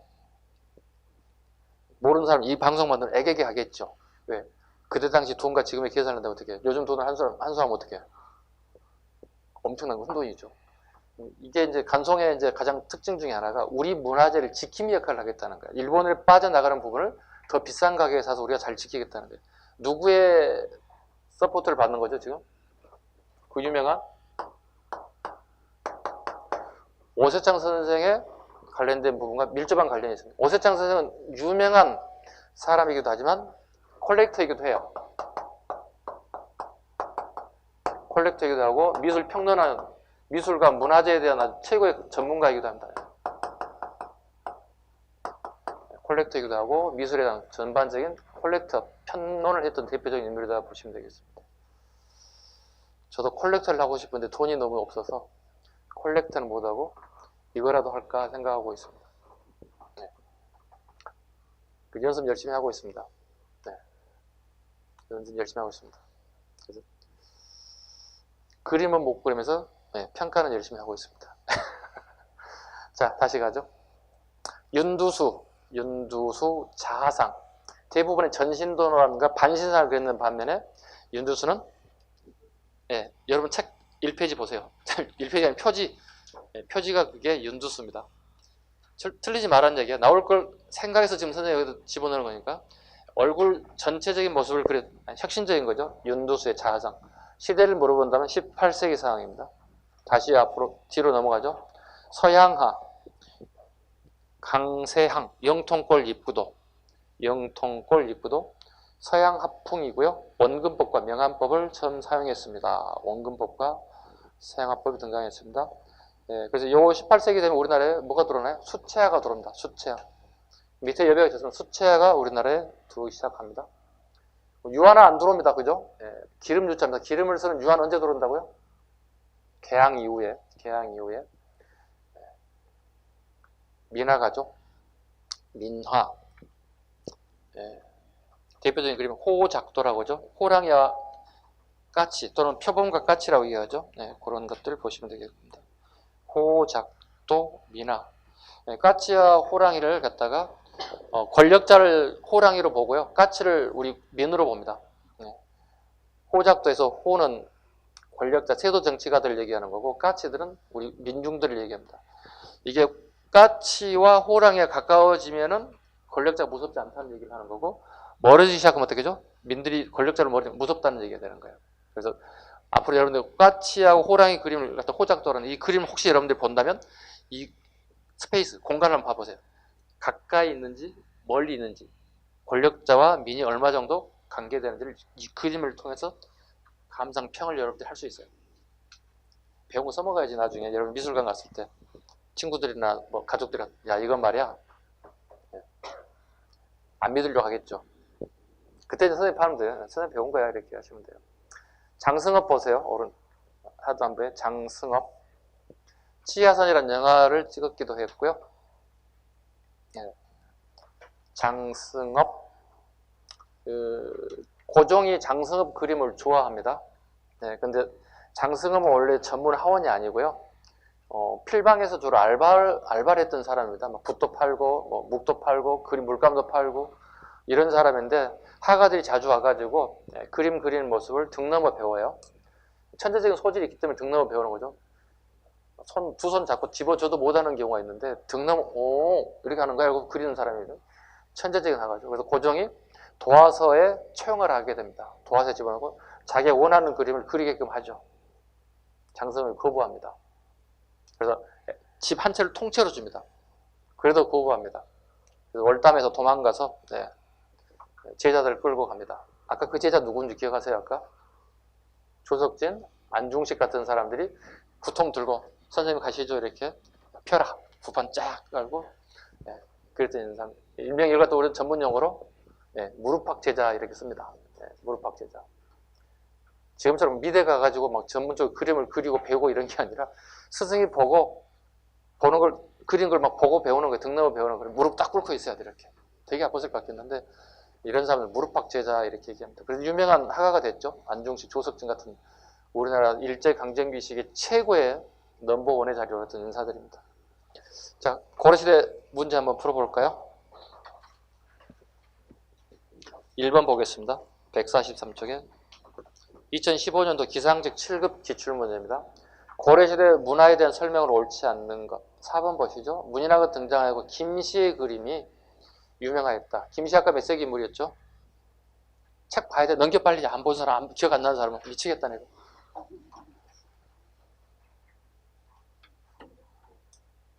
모르는 사람 이 방송 만들면 애개게 하겠죠. 왜? 그때 당시 돈과 지금의 계산을 한다면 어떻게 해? 요즘 돈을 한수하면 어떻게 해? 엄청난 큰돈이죠. 이게 이제 간송의 이제 가장 특징 중에 하나가 우리 문화재를 지킴이 역할을 하겠다는 거예요. 일본을 빠져나가는 부분을 더 비싼 가격에 사서 우리가 잘 지키겠다는 거예요. 누구의 서포트를 받는 거죠, 지금? 그 유명한 오세창 선생의 관련된 부분과 밀접한 관련이 있습니다. 오세창 선생은 유명한 사람이기도 하지만 콜렉터이기도 해요. 콜렉터이기도 하고 미술 평론하는 미술과 문화재에 대한 아주 최고의 전문가이기도 합니다. 콜렉터이기도 하고 미술에 대한 전반적인 콜렉터 평론을 했던 대표적인 인물이다 보시면 되겠습니다. 저도 콜렉터를 하고 싶은데 돈이 너무 없어서 콜렉터는 못하고 이거라도 할까 생각하고 있습니다. 네. 그 연습 열심히 하고 있습니다. 네. 연습 열심히 하고 있습니다. 그래서 그림은 못 그리면서 평가는 열심히 하고 있습니다. 자, 다시 가죠. 윤두수 자하상. 대부분의 전신도라든가 반신상을 그리는 반면에 윤두수는 여러분 책 1페이지 보세요. 1페이지 아니면 표지. 표지가 그게 윤두수입니다. 틀리지 말라는 얘기야. 나올 걸 생각해서 지금 선생님이 여기다 집어넣는 거니까 얼굴 전체적인 모습을 혁신적인 거죠. 윤두수의 자하상. 시대를 물어본다면 18세기 상황입니다. 다시 앞으로 뒤로 넘어가죠. 서양하, 강세항, 영통골 입구도, 서양 합풍이고요. 원근법과 명암법을 처음 사용했습니다. 원근법과 서양화법이 등장했습니다. 예, 그래서 요 18세기 되면 우리나라에 뭐가 들어오나요? 수채화가 들어옵니다. 수채화. 밑에 여백이 있었으면 수채화가 우리나라에 들어오기 시작합니다. 유화는 안 들어옵니다. 그죠? 예, 기름 유자입니다. 기름을 쓰는 유화는 언제 들어온다고요? 개항 이후에. 민화가죠. 민화. 예, 대표적인 그림은 호작도라고 하죠. 호랑이와 까치 또는 표범과 까치라고 얘기하죠. 네, 그런 것들을 보시면 되겠습니다. 호작도, 민화. 네, 까치와 호랑이를 갖다가 권력자를 호랑이로 보고요. 까치를 우리 민으로 봅니다. 네. 호작도에서 호는 권력자, 세도 정치가들을 얘기하는 거고 까치들은 우리 민중들을 얘기합니다. 이게 까치와 호랑이가 가까워지면은 권력자가 무섭지 않다는 얘기를 하는 거고 멀어지기 시작하면 어떻게 되죠? 민들이 권력자를 무섭다는 얘기가 되는 거예요. 그래서 앞으로 여러분들 까치하고 호랑이 그림을 갖다 호작도라는 이 그림을 혹시 여러분들이 본다면 이 스페이스, 공간을 한번 봐보세요. 가까이 있는지 멀리 있는지 권력자와 민이 얼마 정도 관계되는지를 이 그림을 통해서 감상평을 여러분들이 할 수 있어요. 배운 거 써먹어야지 나중에 여러분 미술관 갔을 때 친구들이나 뭐 가족들이 야 이건 말이야 안 믿으려고 하겠죠. 그때는 선생님 하면 돼요. 선생님 배운 거야 이렇게 하시면 돼요. 장승업 보세요. 오른 하단부에 장승업 치하선이라는 영화를 찍었기도 했고요. 네. 장승업 고종이 장승업 그림을 좋아합니다. 네, 근데 장승업은 원래 전문 하원이 아니고요. 필방에서 주로 알바를 했던 사람입니다. 막 붓도 팔고, 뭐 묵도 팔고, 그림 물감도 팔고 이런 사람인데 화가들이 자주 와가지고 그림 그리는 모습을 등 넘어 배워요. 천재적인 소질이 있기 때문에 등 넘어 배우는 거죠. 두 손 잡고 집어줘도 못하는 경우가 있는데 등 넘어 오 이렇게 하는 거야 이러고 그리는 사람이죠. 천재적인 화가죠. 그래서 고종이 도화서에 처형을 하게 됩니다. 도화서에 집어넣고 자기가 원하는 그림을 그리게끔 하죠. 장승을 거부합니다. 그래서 집 한 채를 통째로 줍니다. 그래도 거부합니다. 그래서 월담에서 도망가서 제자들을 끌고 갑니다. 아까 그 제자 누군지 기억하세요? 아까 조석진, 안중식 같은 사람들이 구통 들고 선생님 가시죠 이렇게 펴라 구판 쫙 깔고 그랬던 사람 일명일과 우리 전문 용어로 무릎팍 제자 이렇게 씁니다. 무릎팍 제자. 지금처럼 미대 가가지고 막 전문적으로 그림을 그리고 배우고 이런 게 아니라 스승이 보고 보는 걸 그린 걸 막 보고 배우는 거예요. 등 넘어 배우는 거예요. 무릎 딱 꿇고 있어야 돼 이렇게. 되게 아팠을 것 같겠는데 이런 사람들 무릎팍 제자 이렇게 얘기합니다. 그래서 유명한 화가가 됐죠. 안중식, 조석진 같은 우리나라 일제강점기 시기 최고의 넘버원의 자리로 했던 인사들입니다. 자, 고려시대 문제 한번 풀어볼까요? 1번 보겠습니다. 143쪽에 2015년도 기상직 7급 기출문제입니다. 고려시대 문화에 대한 설명을 옳지 않는 것. 4번 보시죠. 문인화가 등장하고 김시의 그림이 유명하였다. 김시 아까 몇 세기 인물이었죠? 책 봐야 돼. 넘겨 빨리. 안 본 사람, 기억 안 나는 사람은 미치겠다네.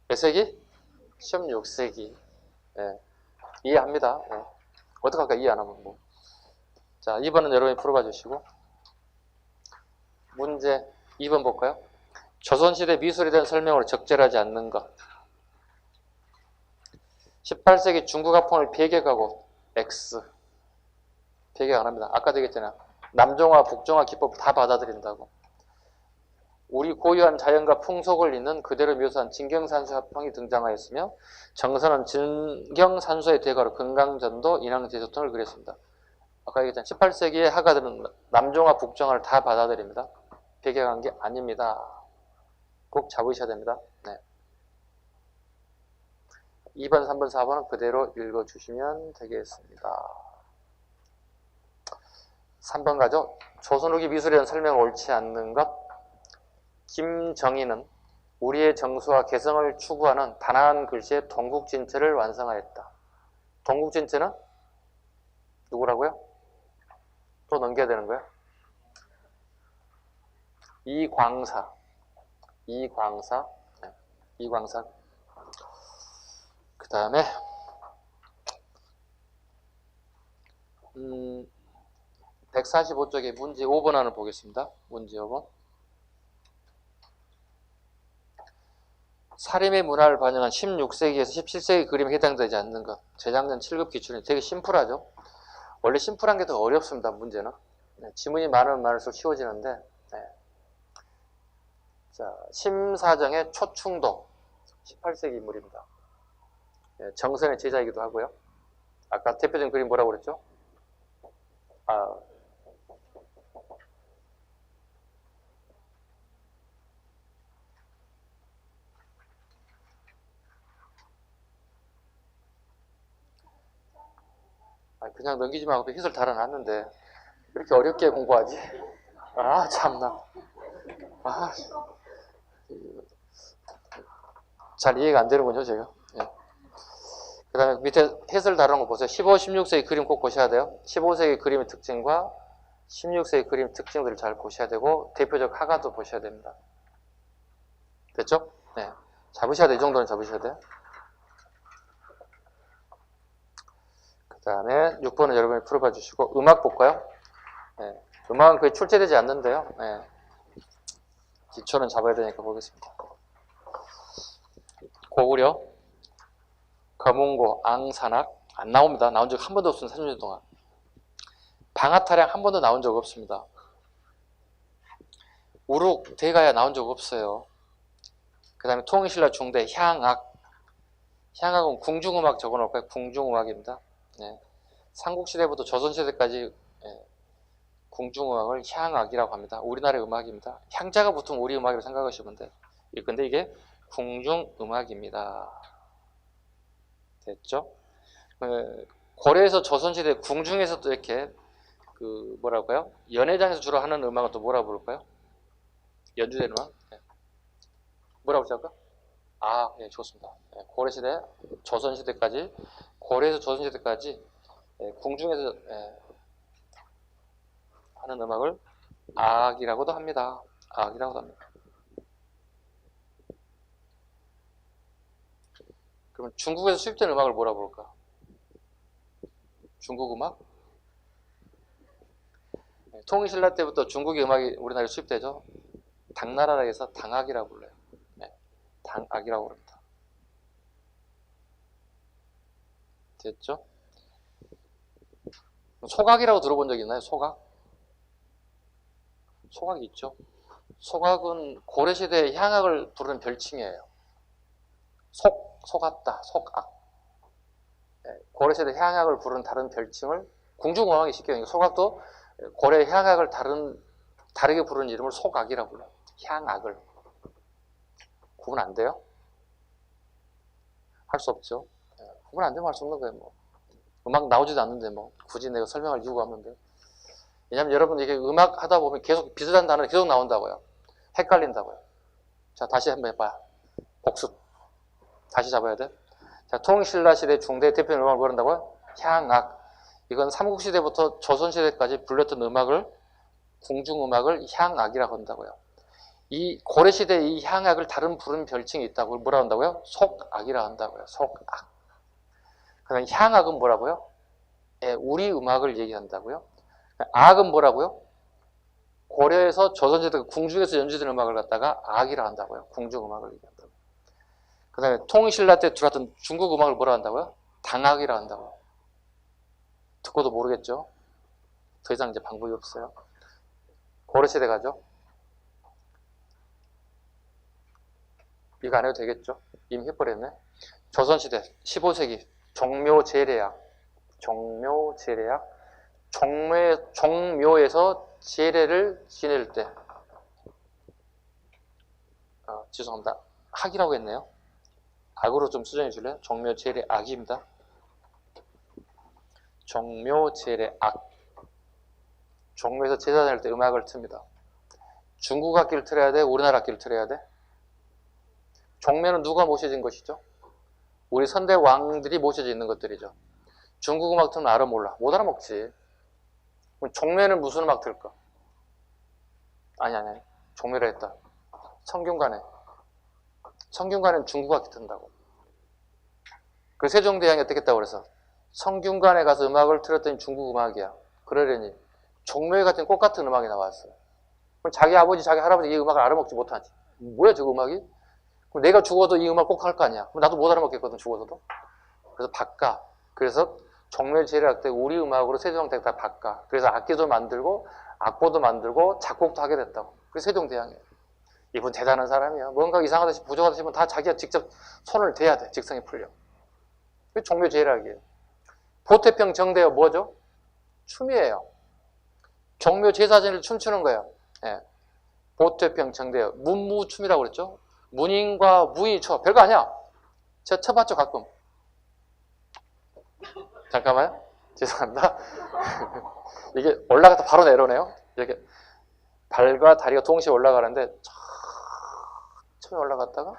몇 세기? 16세기. 예. 이해합니다. 예. 어떡할까? 이해 안 하면 뭐. 자, 2번은 여러분이 풀어봐 주시고. 문제 2번 볼까요? 조선시대 미술에 대한 설명을 적절하지 않는 것. 18세기 중국 화풍을 배격하고 X. 배격 안 합니다. 아까도 얘기했잖아요. 남종화, 북종화 기법을 다 받아들인다고. 우리 고유한 자연과 풍속을 잇는 그대로 묘사한 진경산수 화풍이 등장하였으며 정선은 진경산수의 대가로 금강전도, 인왕제소 등을 그렸습니다. 아까 얘기했잖아요. 18세기의 화가들은 남종화, 북종화를 다 받아들입니다. 배격한 게 아닙니다. 꼭 잡으셔야 됩니다. 네. 2번, 3번, 4번은 그대로 읽어주시면 되겠습니다. 3번 가죠. 조선 후기 미술에 대한 설명을 옳지 않는 것. 김정희는 우리의 정수와 개성을 추구하는 단아한 글씨의 동국진체를 완성하였다. 동국진체는 누구라고요? 또 넘겨야 되는 거예요? 이광사. 그 다음에 145쪽에 문제 5번 하나 보겠습니다. 문제 5번. 사림의 문화를 반영한 16세기에서 17세기 그림에 해당되지 않는 것. 재작년 7급 기출이 되게 심플하죠. 원래 심플한 게 더 어렵습니다. 문제는. 네, 지문이 많으면 많을수록 쉬워지는데. 네. 자, 심사정의 초충도 18세기 인물입니다. 네, 정선의 제자이기도 하고요. 아까 대표적인 그림 뭐라고 그랬죠? 그냥 넘기지만 하고 해설 달아놨는데 이렇게 어렵게 공부하지? 아 참나. 잘 이해가 안 되는군요 제가. 예. 그 다음에 밑에 해설 다루는 거 보세요. 15, 16세기 그림 꼭 보셔야 돼요. 15세기 그림의 특징과 16세기 그림 특징들을 잘 보셔야 되고 대표적 화가도 보셔야 됩니다. 됐죠? 네. 잡으셔야 돼요. 이 정도는 잡으셔야 돼요. 그 다음에 6번은 여러분이 풀어봐 주시고 음악 볼까요? 네. 음악은 거의 출제되지 않는데요. 네. 기초는 잡아야 되니까 보겠습니다. 고구려, 거문고, 앙산악 안 나옵니다. 나온 적 한 번도 없습니다. 30년 동안. 방아타량 한 번도 나온 적 없습니다. 우룩, 대가야 나온 적 없어요. 그 다음에 통일신라 중대, 향악. 향악은 궁중음악 적어놓을까요? 궁중음악입니다. 네. 삼국시대부터 조선시대까지 궁중음악을 향악이라고 합니다. 우리나라의 음악입니다. 향자가 붙으면 우리 음악이라고 생각하시면 돼요. 근데 이게 궁중음악입니다. 됐죠? 고려에서 조선시대 궁중에서 또 이렇게 뭐랄까요? 연회장에서 주로 하는 음악은 또 뭐라 부를까요? 연주되는 음악? 네. 뭐라고 할까? 예, 좋습니다. 예, 고려시대, 조선시대까지, 고려에서 조선시대까지 궁중에서 하는 음악을 악이라고도 합니다. 악이라고도 합니다. 그러면 중국에서 수입된 음악을 뭐라 부를까? 중국 음악? 통일신라 때부터 중국의 음악이 우리나라에 수입되죠. 당나라라 해서 당악이라고 불러요. 네, 당악이라고 부릅니다. 됐죠? 소각이라고 들어본 적 있나요? 소각? 소각이 있죠. 소각은 고려시대의 향악을 부르는 별칭이에요. 속았다, 속악. 네, 고려시대 향악을 부르는 다른 별칭을 궁중음악이 시켜요. 소각도 고려의 향악을 다르게 부르는 이름을 속악이라고 불러요. 향악을. 구분 안 돼요? 할 수 없죠. 구분 안 되면 할 수 없는 거예요. 뭐. 음악 나오지도 않는데 뭐 굳이 내가 설명할 이유가 없는데. 왜냐면 여러분 이게 음악 하다 보면 계속 비슷한 단어가 계속 나온다고요. 헷갈린다고요. 자, 다시 한번 해봐요. 복습. 다시 잡아야 돼. 자, 통일신라 시대 중대 대표 음악을 부른다고요? 향악. 이건 삼국시대부터 조선시대까지 불렸던 음악을, 궁중음악을 향악이라고 한다고요. 이 고려시대 이 향악을 다른 부른 별칭이 있다고 뭐라고 한다고요? 속악이라고 한다고요. 속악. 그다음 향악은 뭐라고요? 우리 음악을 얘기한다고요. 악은 뭐라고요? 고려에서 조선시대 궁중에서 연주된 음악을 갖다가 악이라 한다고요. 궁중음악을 얘기한다고요. 그 다음에 통일신라 때 들어왔던 중국 음악을 뭐라 한다고요? 당악이라 한다고요. 듣고도 모르겠죠? 더 이상 이제 방법이 없어요. 고려시대 가죠? 이거 안 해도 되겠죠? 이미 해버렸네. 조선시대 15세기 종묘제례약. 종묘에서 제례를 지낼 때 죄송합니다. 악이라고 했네요. 악으로 좀 수정해 줄래요? 종묘제례 악입니다. 종묘제례 악. 종묘에서 제사 지낼 때 음악을 틉니다. 중국 악기를 틀어야 돼? 우리나라 악기를 틀어야 돼? 종묘는 누가 모셔진 것이죠? 우리 선대 왕들이 모셔져 있는 것들이죠. 중국 음악 틀면 알아 몰라? 못 알아먹지. 그럼 종묘는 무슨 음악 틀까? 아니. 종묘라 했다. 성균관에. 성균관에는 중국 악기 튼다고. 그 세종대왕이 어떻게 했다고 그래서? 성균관에 가서 음악을 틀었더니 중국 음악이야. 그러려니 종묘에 같은 꽃 같은 음악이 나왔어요. 그럼 자기 아버지, 자기 할아버지 이 음악을 알아먹지 못하지. 뭐야 저 음악이? 그럼 내가 죽어도 이 음악 꼭 할 거 아니야. 그럼 나도 못 알아먹겠거든, 죽어서도. 그래서 바꿔. 그래서 정묘제일학 때 우리 음악으로 세종대왕 다 바꿔. 그래서 악기도 만들고 악보도 만들고 작곡도 하게 됐다고. 그래서 세종대왕이에요. 이분 대단한 사람이야. 뭔가 이상하다 싶으면 부족하다 싶으면 다 자기가 직접 손을 대야 돼. 직성이 풀려. 그게 정묘제일학이에요. 보태평 정대가 뭐죠? 춤이에요. 정묘제사진을 춤추는 거예요. 예. 보태평 정대요. 문무춤이라고 그랬죠? 문인과 무인이 춰. 별거 아니야. 제가 쳐봤죠, 가끔. 잠깐만요. 죄송합니다. 이게 올라갔다 바로 내려오네요. 이렇게 발과 다리가 동시에 올라가는데 천천히 올라갔다가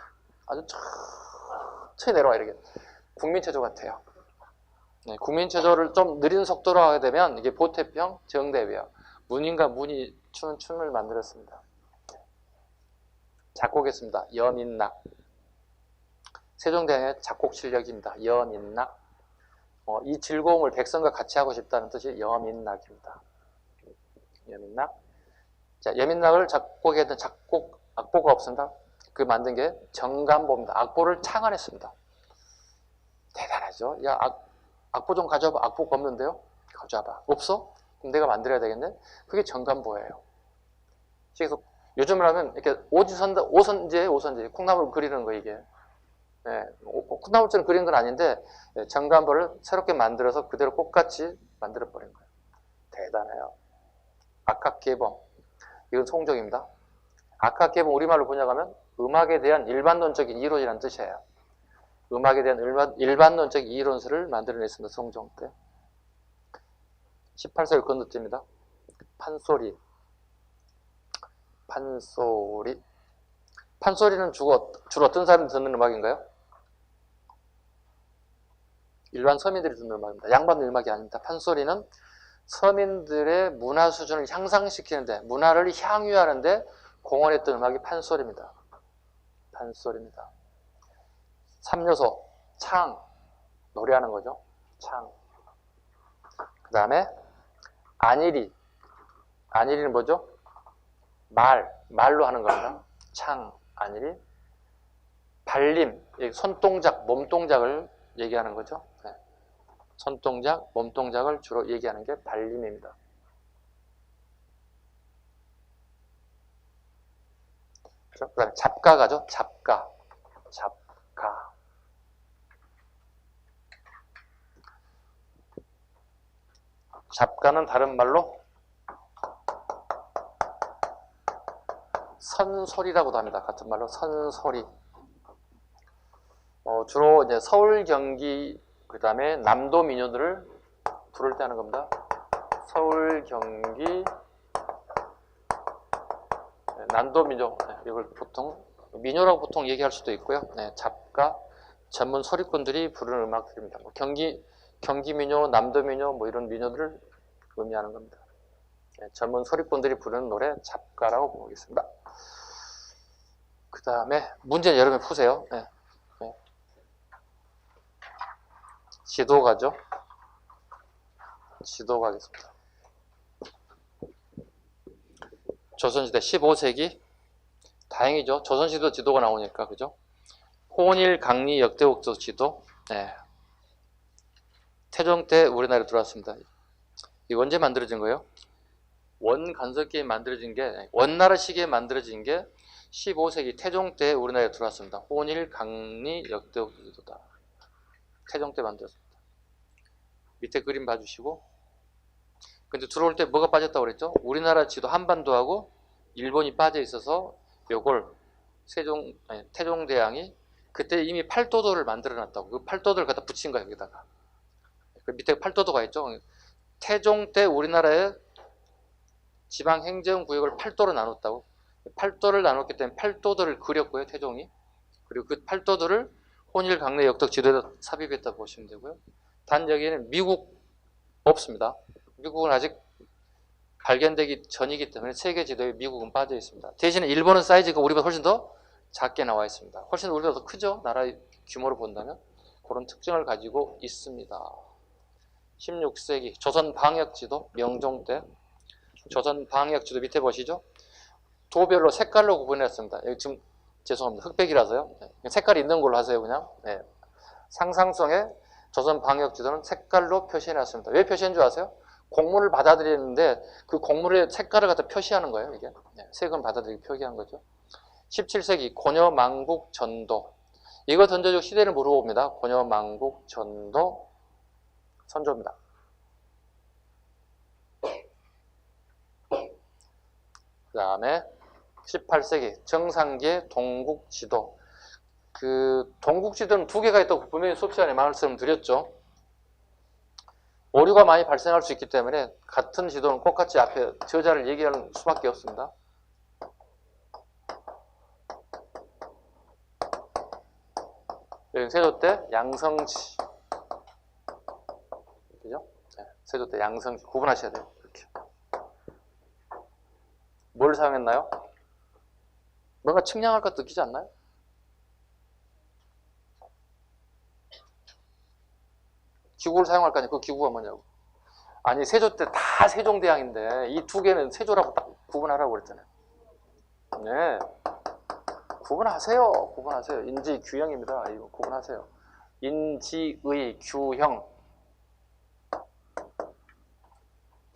아주 천천히 내려와. 이렇게 국민체조 같아요. 네, 국민체조를 좀 느린 속도로 하게 되면 이게 보태평 정대예요. 문인과 문이 추는 춤을 만들었습니다. 작곡했습니다. 여민락. 세종대왕의 작곡 실력입니다. 여민락. 이 즐거움을 백성과 같이 하고 싶다는 뜻이 여민락입니다. 여민락. 자, 여민락을 작곡했던 작곡 악보가 없습니다. 그 만든 게 정간보입니다. 악보를 창안했습니다. 대단하죠. 야, 악보 좀 가져와봐. 악보가 없는데요? 가져와봐. 없어? 그럼 내가 만들어야 되겠네? 그게 정간보예요. 그래서 요즘을 하면 이렇게 오선지, 콩나물 그리는 거 이게. 네, 콩나물처럼 그리는 건 아닌데 정간보를 새롭게 만들어서 그대로 꽃같이 만들어버린 거예요. 대단해요. 악학개범. 이건 송정입니다. 악학개범 우리말로 번역하면 음악에 대한 일반론적인 이론이라는 뜻이에요. 음악에 대한 일반론적 이론서를 만들어냈습니다. 송정 때. 18세기 건너뛰입니다. 판소리. 판소리는 주로 어떤 사람이 듣는 음악인가요? 일반 서민들이 듣는 음악입니다. 양반 음악이 아닙니다. 판소리는 서민들의 문화 수준을 향상시키는데, 문화를 향유하는데 공헌했던 음악이 판소리입니다. 판소리입니다. 3요소, 창, 노래하는 거죠. 창. 그 다음에 안일이. 안일이는 뭐죠? 말로 하는 겁니다. 창, 안일이. 발림, 손동작, 몸동작을 얘기하는 거죠. 네. 손동작, 몸동작을 주로 얘기하는 게 발림입니다. 그렇죠? 그 다음에 잡가가죠. 잡가. 잡가는 다른 말로 선소리라고도 합니다. 같은 말로 선소리. 주로 이제 서울, 경기, 그 다음에 남도 민요들을 부를 때 하는 겁니다. 서울, 경기, 남도 민요. 이걸 보통 민요라고 보통 얘기할 수도 있고요. 네, 잡가, 전문 소리꾼들이 부르는 음악들입니다. 경기 민요, 남도 민요, 이런 민요들을 의미하는 겁니다. 네, 전문 소리꾼들이 부르는 노래 잡가라고 보겠습니다. 그 다음에 문제는 여러분 푸세요. 네. 지도가죠. 지도가겠습니다. 조선시대 15세기. 다행이죠. 조선시대 지도가 나오니까, 그죠? 혼일, 강리, 역대국조 지도. 네. 태종 때 우리나라에 들어왔습니다. 이거 언제 만들어진 거예요? 원간섭기에 만들어진 게, 원나라 시기에 만들어진 게 15세기 태종 때 우리나라에 들어왔습니다. 혼일, 강리, 역대국조 지도다. 태종 때 만들었습니다. 밑에 그림 봐주시고. 근데 들어올 때 뭐가 빠졌다고 그랬죠? 우리나라 지도 한반도하고 일본이 빠져 있어서 요걸 태종대왕이 그때 이미 팔도도를 만들어 놨다고. 그 팔도도를 갖다 붙인 거야, 여기다가. 그 밑에 팔도도가 있죠. 태종 때 우리나라의 지방행정구역을 팔도로 나눴다고. 팔도를 나눴기 때문에 팔도도를 그렸고요, 태종이. 그리고 그 팔도도를 혼일, 강내, 역덕 지도에다 삽입했다고 보시면 되고요. 단 여기에는 미국 없습니다. 미국은 아직 발견되기 전이기 때문에 세계 지도에 미국은 빠져 있습니다. 대신에 일본은 사이즈가 우리보다 훨씬 더 작게 나와 있습니다. 훨씬 우리보다 더 크죠? 나라의 규모로 본다면. 그런 특징을 가지고 있습니다. 16세기 조선 방역지도, 명종 때 조선 방역지도 밑에 보시죠? 도별로 색깔로 구분했습니다. 여기 지금 죄송합니다. 흑백이라서요. 색깔이 있는 걸로 하세요, 그냥. 네. 상상성의 조선방역지도는 색깔로 표시해놨습니다. 왜 표시한 줄 아세요? 공문을 받아들이는데 그 공문의 색깔을 갖다 표시하는 거예요, 이게. 네. 색은 받아들이기 표기한 거죠. 17세기 고려망국 전도. 이거 던져주고 시대를 물어봅니다. 고려망국 전도 선조입니다. 그 다음에 18세기 정상기의 동국지도. 그 동국지도는 두 개가 있다고 분명히 수업 시간에 말씀드렸죠. 오류가 많이 발생할 수 있기 때문에 같은 지도는 똑같이 앞에 저자를 얘기하는 수밖에 없습니다. 여기 세조 때 양성지, 그죠? 네, 세조 때 양성지 구분하셔야 돼요. 이렇게. 뭘 사용했나요? 뭔가 측량할 것 느끼지 않나요? 기구를 사용할 거 아니에요. 그 기구가 뭐냐고. 아니 세조 때 다 세종대왕인데 이 두 개는 세조라고 딱 구분하라고 그랬잖아요. 네, 구분하세요. 구분하세요. 인지 규형입니다. 이거 구분하세요. 인지의 규형.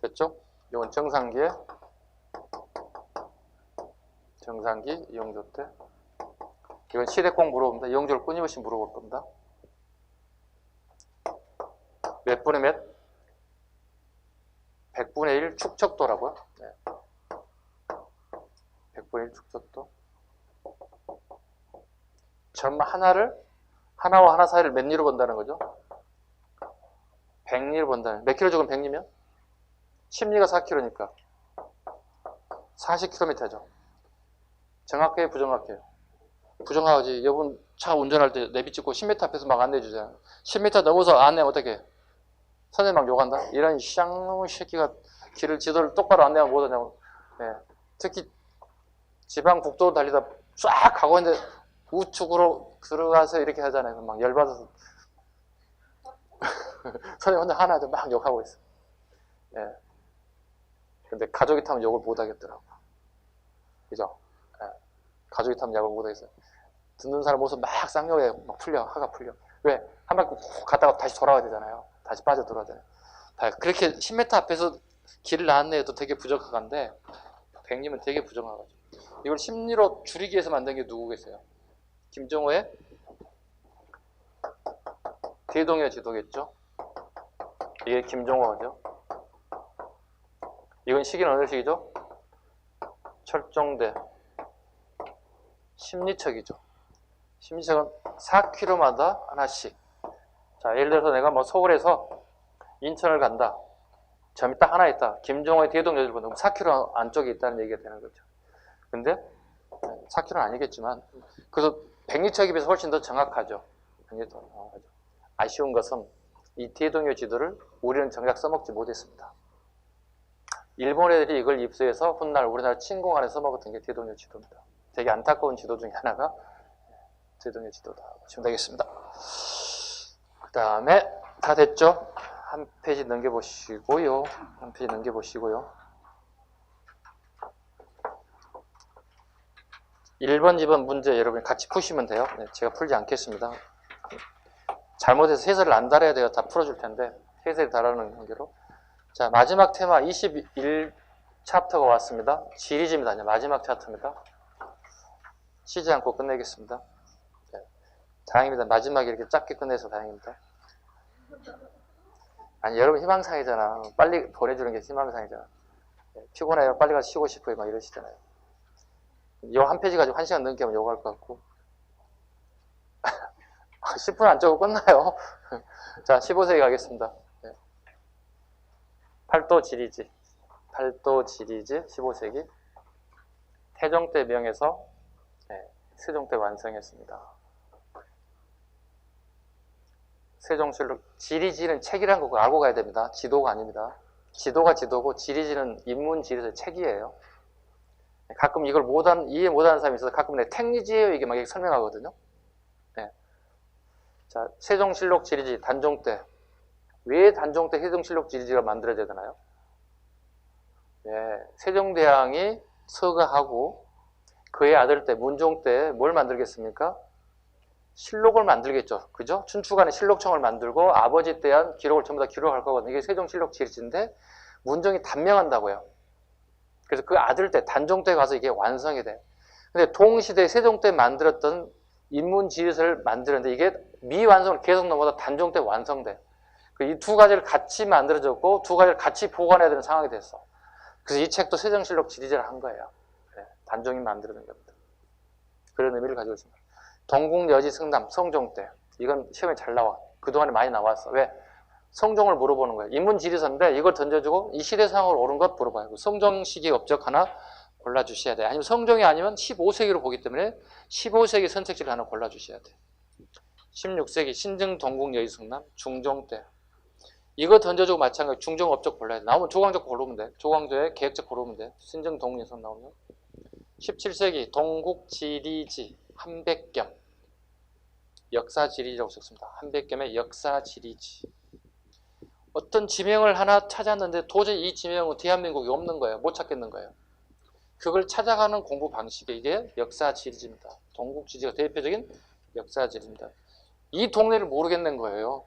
됐죠? 이건 정상기 이용조 때. 이건 시대공 물어봅니다. 이용조를 끊임없이 물어볼 겁니다. 몇 분의 몇? 100분의 1 축척도라고요. 네. 100분의 1 축척도. 점 하나와 하나 사이를 몇 리로 본다는 거죠? 100리로 본다는. 몇 킬로 적으면 100리면? 10리가 4킬로니까 40km죠. 정확해요, 부정확해요? 부정하지. 여러분 차 운전할 때 내비 찍고 10m 앞에서 막 안내해주잖아요. 10m 넘어서 안내하면 어떻게 해? 선생님 막 욕한다? 이런 쌍놈의 새끼가 길을 지도를 똑바로 안내하면 못하냐고. 네. 특히 지방 국도로 달리다 쫙 가고 있는데 우측으로 들어가서 이렇게 하잖아요. 막 열받아서 선생님 혼자 하나 막 욕하고 있어. 네. 근데 가족이 타면 욕을 못 하겠더라고. 그죠? 네. 가족이 타면 욕을 못 하겠어요. 듣는 사람 모습 막 쌍욕에 막 풀려, 화가 풀려. 왜? 한 바퀴 훅 갔다가 다시 돌아와야 되잖아요. 다시 빠져들어야 되잖아요. 그렇게 10m 앞에서 길을 나왔네도 되게 부정확한데 100리면 되게 부정하죠. 이걸 10리로 줄이기 위해서 만든 게 누구겠어요? 김정호의 대동여 지도겠죠? 이게 김정호죠. 이건 시기는 어느 시기죠? 철종대 심리척이죠. 심리척은 4km마다 하나씩. 자, 예를 들어서 내가 뭐 서울에서 인천을 간다. 점이 딱 하나 있다. 김정호의 대동여지를 본다면 4km 안쪽에 있다는 얘기가 되는 거죠. 근데 4km는 아니겠지만 그래서 100리척에 비해서 훨씬 더 정확하죠. 아쉬운 것은 이 대동여 지도를 우리는 정작 써먹지 못했습니다. 일본 애들이 이걸 입수해서 훗날 우리나라 침공 안에 써먹었던 게 대동여 지도입니다. 되게 안타까운 지도 중에 하나가 대동여 지도다 보시면 되겠습니다. 그 다음에 다 됐죠? 한 페이지 넘겨보시고요. 한 페이지 넘겨보시고요. 1번, 2번 문제 여러분이 같이 푸시면 돼요. 네, 제가 풀지 않겠습니다. 잘못해서 세세를 안 달아야 돼요. 다 풀어줄 텐데 세세를 달하는 관계로. 자, 마지막 테마 21 챕터가 왔습니다. 지리지입니다. 마지막 챕터입니다. 쉬지 않고 끝내겠습니다. 네, 다행입니다. 마지막에 이렇게 짧게 끝내서 다행입니다. 아니 여러분 희망상이잖아. 빨리 보내주는 게 희망상이잖아. 네, 피곤해요. 빨리 가서 쉬고 싶어요. 막 이러시잖아요. 요 한 페이지 가지고 1시간 넘게 하면 욕할 것 같고 10분 안 적고 끝나요. 자, 15세기 가겠습니다. 네. 팔도 지리지 15세기 태종 때 명에서 네, 세종 때 완성했습니다. 세종실록 지리지는 책이라는 거 알고 가야 됩니다. 지도가 아닙니다. 지도가 지도고 지리지는 인문지리에서 책이에요. 가끔 이걸 이해 못하는 사람이 있어서 가끔 내 택리지예요 이게 막 이렇게 설명하거든요. 네. 자, 세종실록 지리지 단종 때 왜 단종 때 세종실록 지리지가 만들어져야 되나요? 네, 세종대왕이 서거하고 그의 아들 때, 문종 때 뭘 만들겠습니까? 실록을 만들겠죠. 그죠? 춘추관에 실록청을 만들고 아버지에 대한 기록을 전부 다 기록할 거거든요. 이게 세종실록 지리지인데 문종이 단명한다고요. 그래서 그 아들 때, 단종 때 가서 이게 완성이 돼. 근데 동시대 세종 때 만들었던 인문지리서를 만드는데 이게 미완성을 계속 넘어서 단종 때 완성돼. 이 두 가지를 같이 만들어졌고 두 가지를 같이 보관해야 되는 상황이 됐어. 그래서 이 책도 세종실록 지리제를 한 거예요. 네, 단종이 만들어낸 겁니다. 그런 의미를 가지고 있습니다. 동국여지 승남, 성종 때. 이건 시험에 잘 나와. 그동안에 많이 나왔어. 왜? 성종을 물어보는 거예요. 인문지리서인데 이걸 던져주고 이 시대상으로 옳은 것 물어봐요. 성종 시기 업적 하나 골라주셔야 돼요. 아니면 성종이 아니면 15세기로 보기 때문에 15세기 선택지를 하나 골라주셔야 돼요. 16세기 신증 동국여지 승남, 중종 때. 이거 던져주고 마찬가지 중종 업적 골라야 돼. 나오면 조광조 고르면 돼. 조광조의 계획적 고르면 돼. 신증 동국여지 나오면. 17세기 동국지리지 한백겸. 역사지리지라고 썼습니다. 한백겸의 역사지리지. 어떤 지명을 하나 찾았는데 도저히 이 지명은 대한민국이 없는 거예요. 못 찾겠는 거예요. 그걸 찾아가는 공부 방식이 이게 역사지리지입니다. 동국지리가 대표적인 역사지리입니다. 이 동네를 모르겠는 거예요.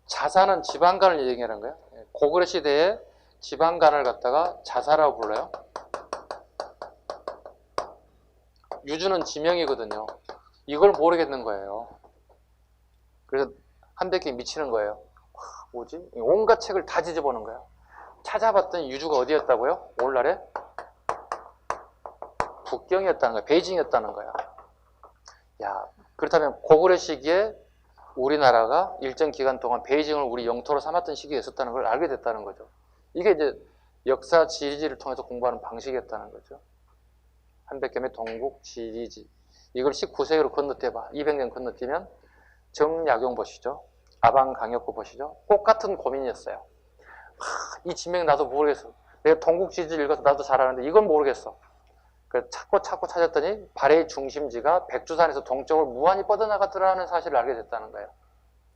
자사는 지방간을 얘기하는 거예요. 고구려 시대에 지방간을 갖다가 자사라고 불러요. 유주는 지명이거든요. 이걸 모르겠는 거예요. 그래서 한백기 미치는 거예요. 뭐지? 온갖 책을 다 뒤져보는 거예요. 찾아봤더니 유주가 어디였다고요? 오늘날에 북경이었다는 거야. 베이징이었다는 거야. 야, 그렇다면 고구려 시기에 우리나라가 일정 기간 동안 베이징을 우리 영토로 삼았던 시기가 있었다는 걸 알게 됐다는 거죠. 이게 이제 역사 지리지를 통해서 공부하는 방식이었다는 거죠. 한백겸의 동국지리지. 이걸 19세기로 건너뛰어봐. 200년 건너뛰면 정약용 보시죠. 아방강역구 보시죠. 똑같은 고민이었어요. 이 지명 나도 모르겠어. 내가 동국지리를 읽어서 나도 잘 아는데 이건 모르겠어. 그래서 찾고 찾았더니 발해의 중심지가 백두산에서 동쪽으로 무한히 뻗어나갔더라는 사실을 알게 됐다는 거예요.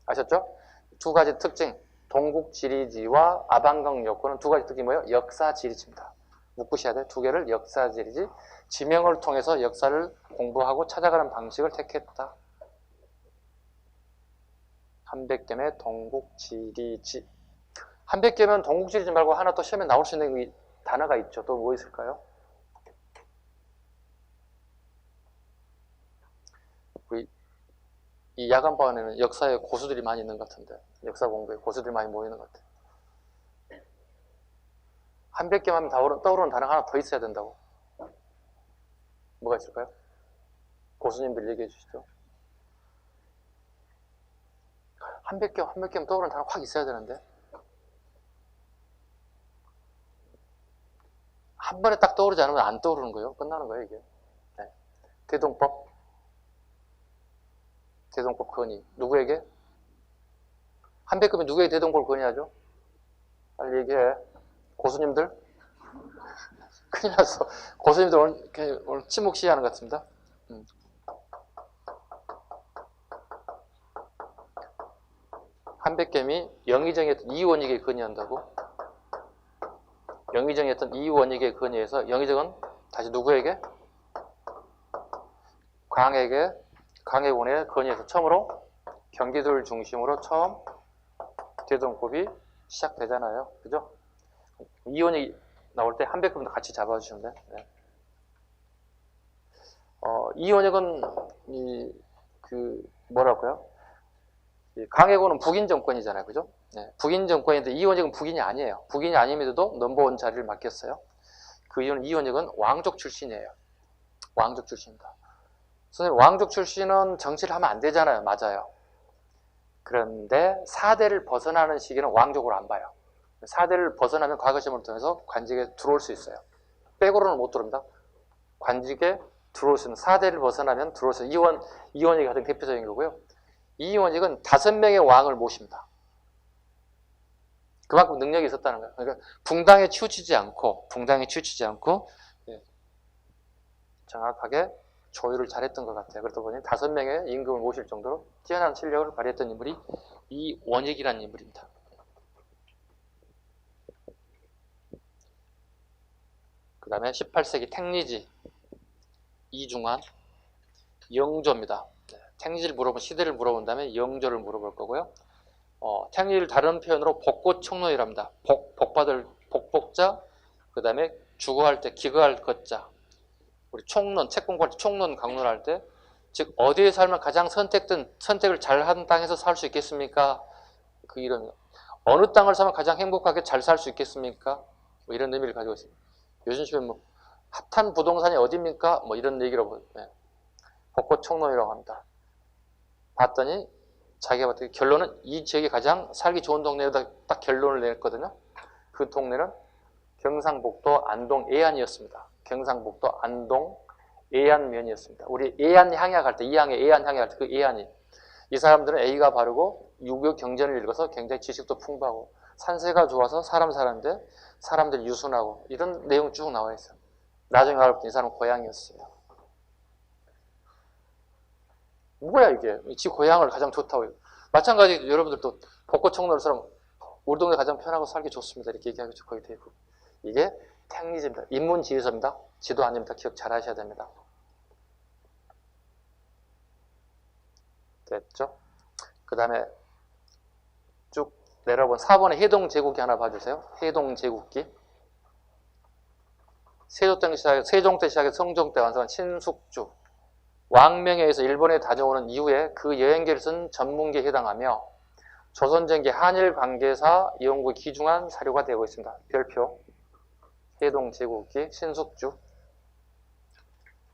아셨죠? 두 가지 특징. 동국지리지와 아방강역구는 두 가지 특징이 뭐예요? 역사지리지입니다. 묶으셔야 돼. 두 개를 역사지리지. 지명을 통해서 역사를 공부하고 찾아가는 방식을 택했다. 한백겸의 동국지리지. 한백겸은 동국지리지 말고 하나 또 시험에 나올 수 있는 단어가 있죠. 또 뭐 있을까요? 이 야간반에는 역사에 고수들이 많이 있는 것 같은데, 역사 공부에 고수들이 많이 모이는 것 같아요. 한백겸 하면 떠오르는 단어가 하나 더 있어야 된다고. 뭐가 있을까요? 고수님들 얘기해 주시죠. 한백겸 떠오르는 단어 확 있어야 되는데. 한 번에 딱 떠오르지 않으면 안 떠오르는 거예요. 끝나는 거예요, 이게. 네. 대동법 건의. 누구에게? 한백겸이 누구에게 대동법을 건의하죠? 빨리 얘기해. 고수님들? 큰일 났어. 고수님들 오늘 침묵 시위하는 것 같습니다. 한백겸이 영의정이 했던 이원익에 건의한다고? 영의정이 했던 이원익에 건의해서 영의정은 다시 누구에게? 광해군에 건의해서 처음으로 경기도를 중심으로 처음 대동법이 시작되잖아요. 그죠? 이원익 나올 때 한백겸도 같이 잡아주시면 돼. 네. 이원익은 뭐랄까요? 강해군은 북인 정권이잖아요. 그죠? 네. 북인 정권인데 이원익은 북인이 아니에요. 북인이 아님에도 넘버원 자리를 맡겼어요. 그 이유는 이원익은 왕족 출신이에요. 왕족 출신입니다. 선생님, 왕족 출신은 정치를 하면 안 되잖아요. 맞아요. 그런데 4대를 벗어나는 시기는 왕족으로 안 봐요. 4대를 벗어나면 과거시험을 통해서 관직에 들어올 수 있어요. 백으로는 못 들어옵니다. 관직에 들어올 수 있는 4대를 벗어나면 들어올 수 있어요. 이원익이 가장 대표적인 거고요. 이원익은 5명의 왕을 모십니다. 그만큼 능력이 있었다는 거예요. 그러니까 붕당에 치우치지 않고 정확하게 조율을 잘했던 것 같아요. 그러다 보니 5명의 임금을 모실 정도로 뛰어난 실력을 발휘했던 인물이 이원익이라는 인물입니다. 그 다음에 18세기 택리지 이중환 영조입니다. 택리지를 물어본 시대를 물어본 다음에 영조를 물어볼 거고요. 택리를 다른 표현으로 복고총론이랍니다. 복받을 복복자, 그 다음에 주거할 때 기거할 것자. 우리 총론, 책 공부할 때 총론 강론할 때, 즉 어디에 살면 가장 선택을 잘한 땅에서 살 수 있겠습니까? 그 이런 어느 땅을 사면 가장 행복하게 잘 살 수 있겠습니까? 뭐 이런 의미를 가지고 있습니다. 요즘 시면 뭐 핫한 부동산이 어디입니까? 뭐 이런 얘기로 복고총론이라고 합니다. 봤더니 자기가 봤더니 결론은 이 지역이 가장 살기 좋은 동네에다 딱 결론을 냈거든요. 그 동네는 경상북도 안동 예안이었습니다. 경상북도 안동 예안면이었습니다. 우리 예안 향약할 때, 이항에 예안 향약할 때 그 예안이, 이 사람들은 A가 바르고 유교 경전을 읽어서 굉장히 지식도 풍부하고 산세가 좋아서 사람 사는데 사람들 유순하고 이런 내용 쭉 나와 있어요. 나중에 알고 보니 이 사람은 고향이었어요. 뭐야 이게? 지 고향을 가장 좋다고. 마찬가지 여러분들도 복고총론을 사람 우리 동네 가장 편하고 살기 좋습니다. 이렇게 얘기하기 거의 대부분. 이게 택리지입니다. 인문지휘서입니다. 지도 아닙니다. 기억 잘 하셔야 됩니다. 됐죠? 그 다음에 쭉 내려본 4번의 해동제국기 하나 봐주세요. 해동제국기. 세종 때 시작해 성종 때 완성한 신숙주. 왕명에 의해서 일본에 다녀오는 이후에 그 여행기를 쓴 전문기에 해당하며 조선전기 한일관계사 연구 기중한 사료가 되고 있습니다. 별표. 해동제국기 신숙주.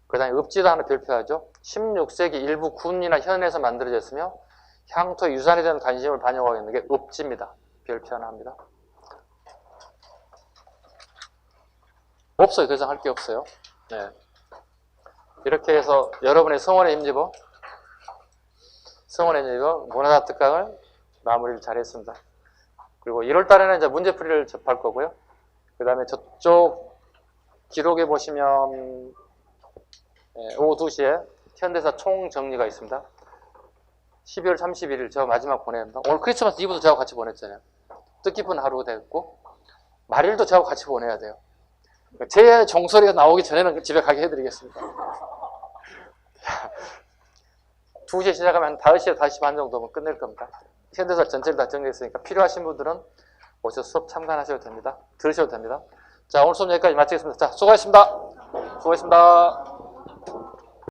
그 다음에 읍지도 하나 별표하죠. 16세기 일부 군이나 현에서 만들어졌으며 향토 유산에 대한 관심을 반영하고 있는 게 읍지입니다. 별표 하나 합니다. 없어요. 더 이상 할 게 없어요. 네. 이렇게 해서 여러분의 성원에 힘입어 문화사 특강을 마무리를 잘 했습니다. 그리고 1월 달에는 이제 문제풀이를 접할 거고요. 그 다음에 저쪽 기록에 보시면 오후 2시에 현대사 총정리가 있습니다. 12월 31일 저 마지막 보내야 합니다. 오늘 크리스마스 이브도 저하고 같이 보냈잖아요. 뜻깊은 하루 됐고 말일도 저하고 같이 보내야 돼요. 제 종소리가 나오기 전에는 집에 가게 해드리겠습니다. 2시에 시작하면 한 5시에 5시 반 정도면 끝낼 겁니다. 현대사 전체를 다 정리했으니까 필요하신 분들은 오셔서 수업 참관하셔도 됩니다. 들으셔도 됩니다. 자, 오늘 수업 여기까지 마치겠습니다. 자, 수고하셨습니다. 수고하셨습니다.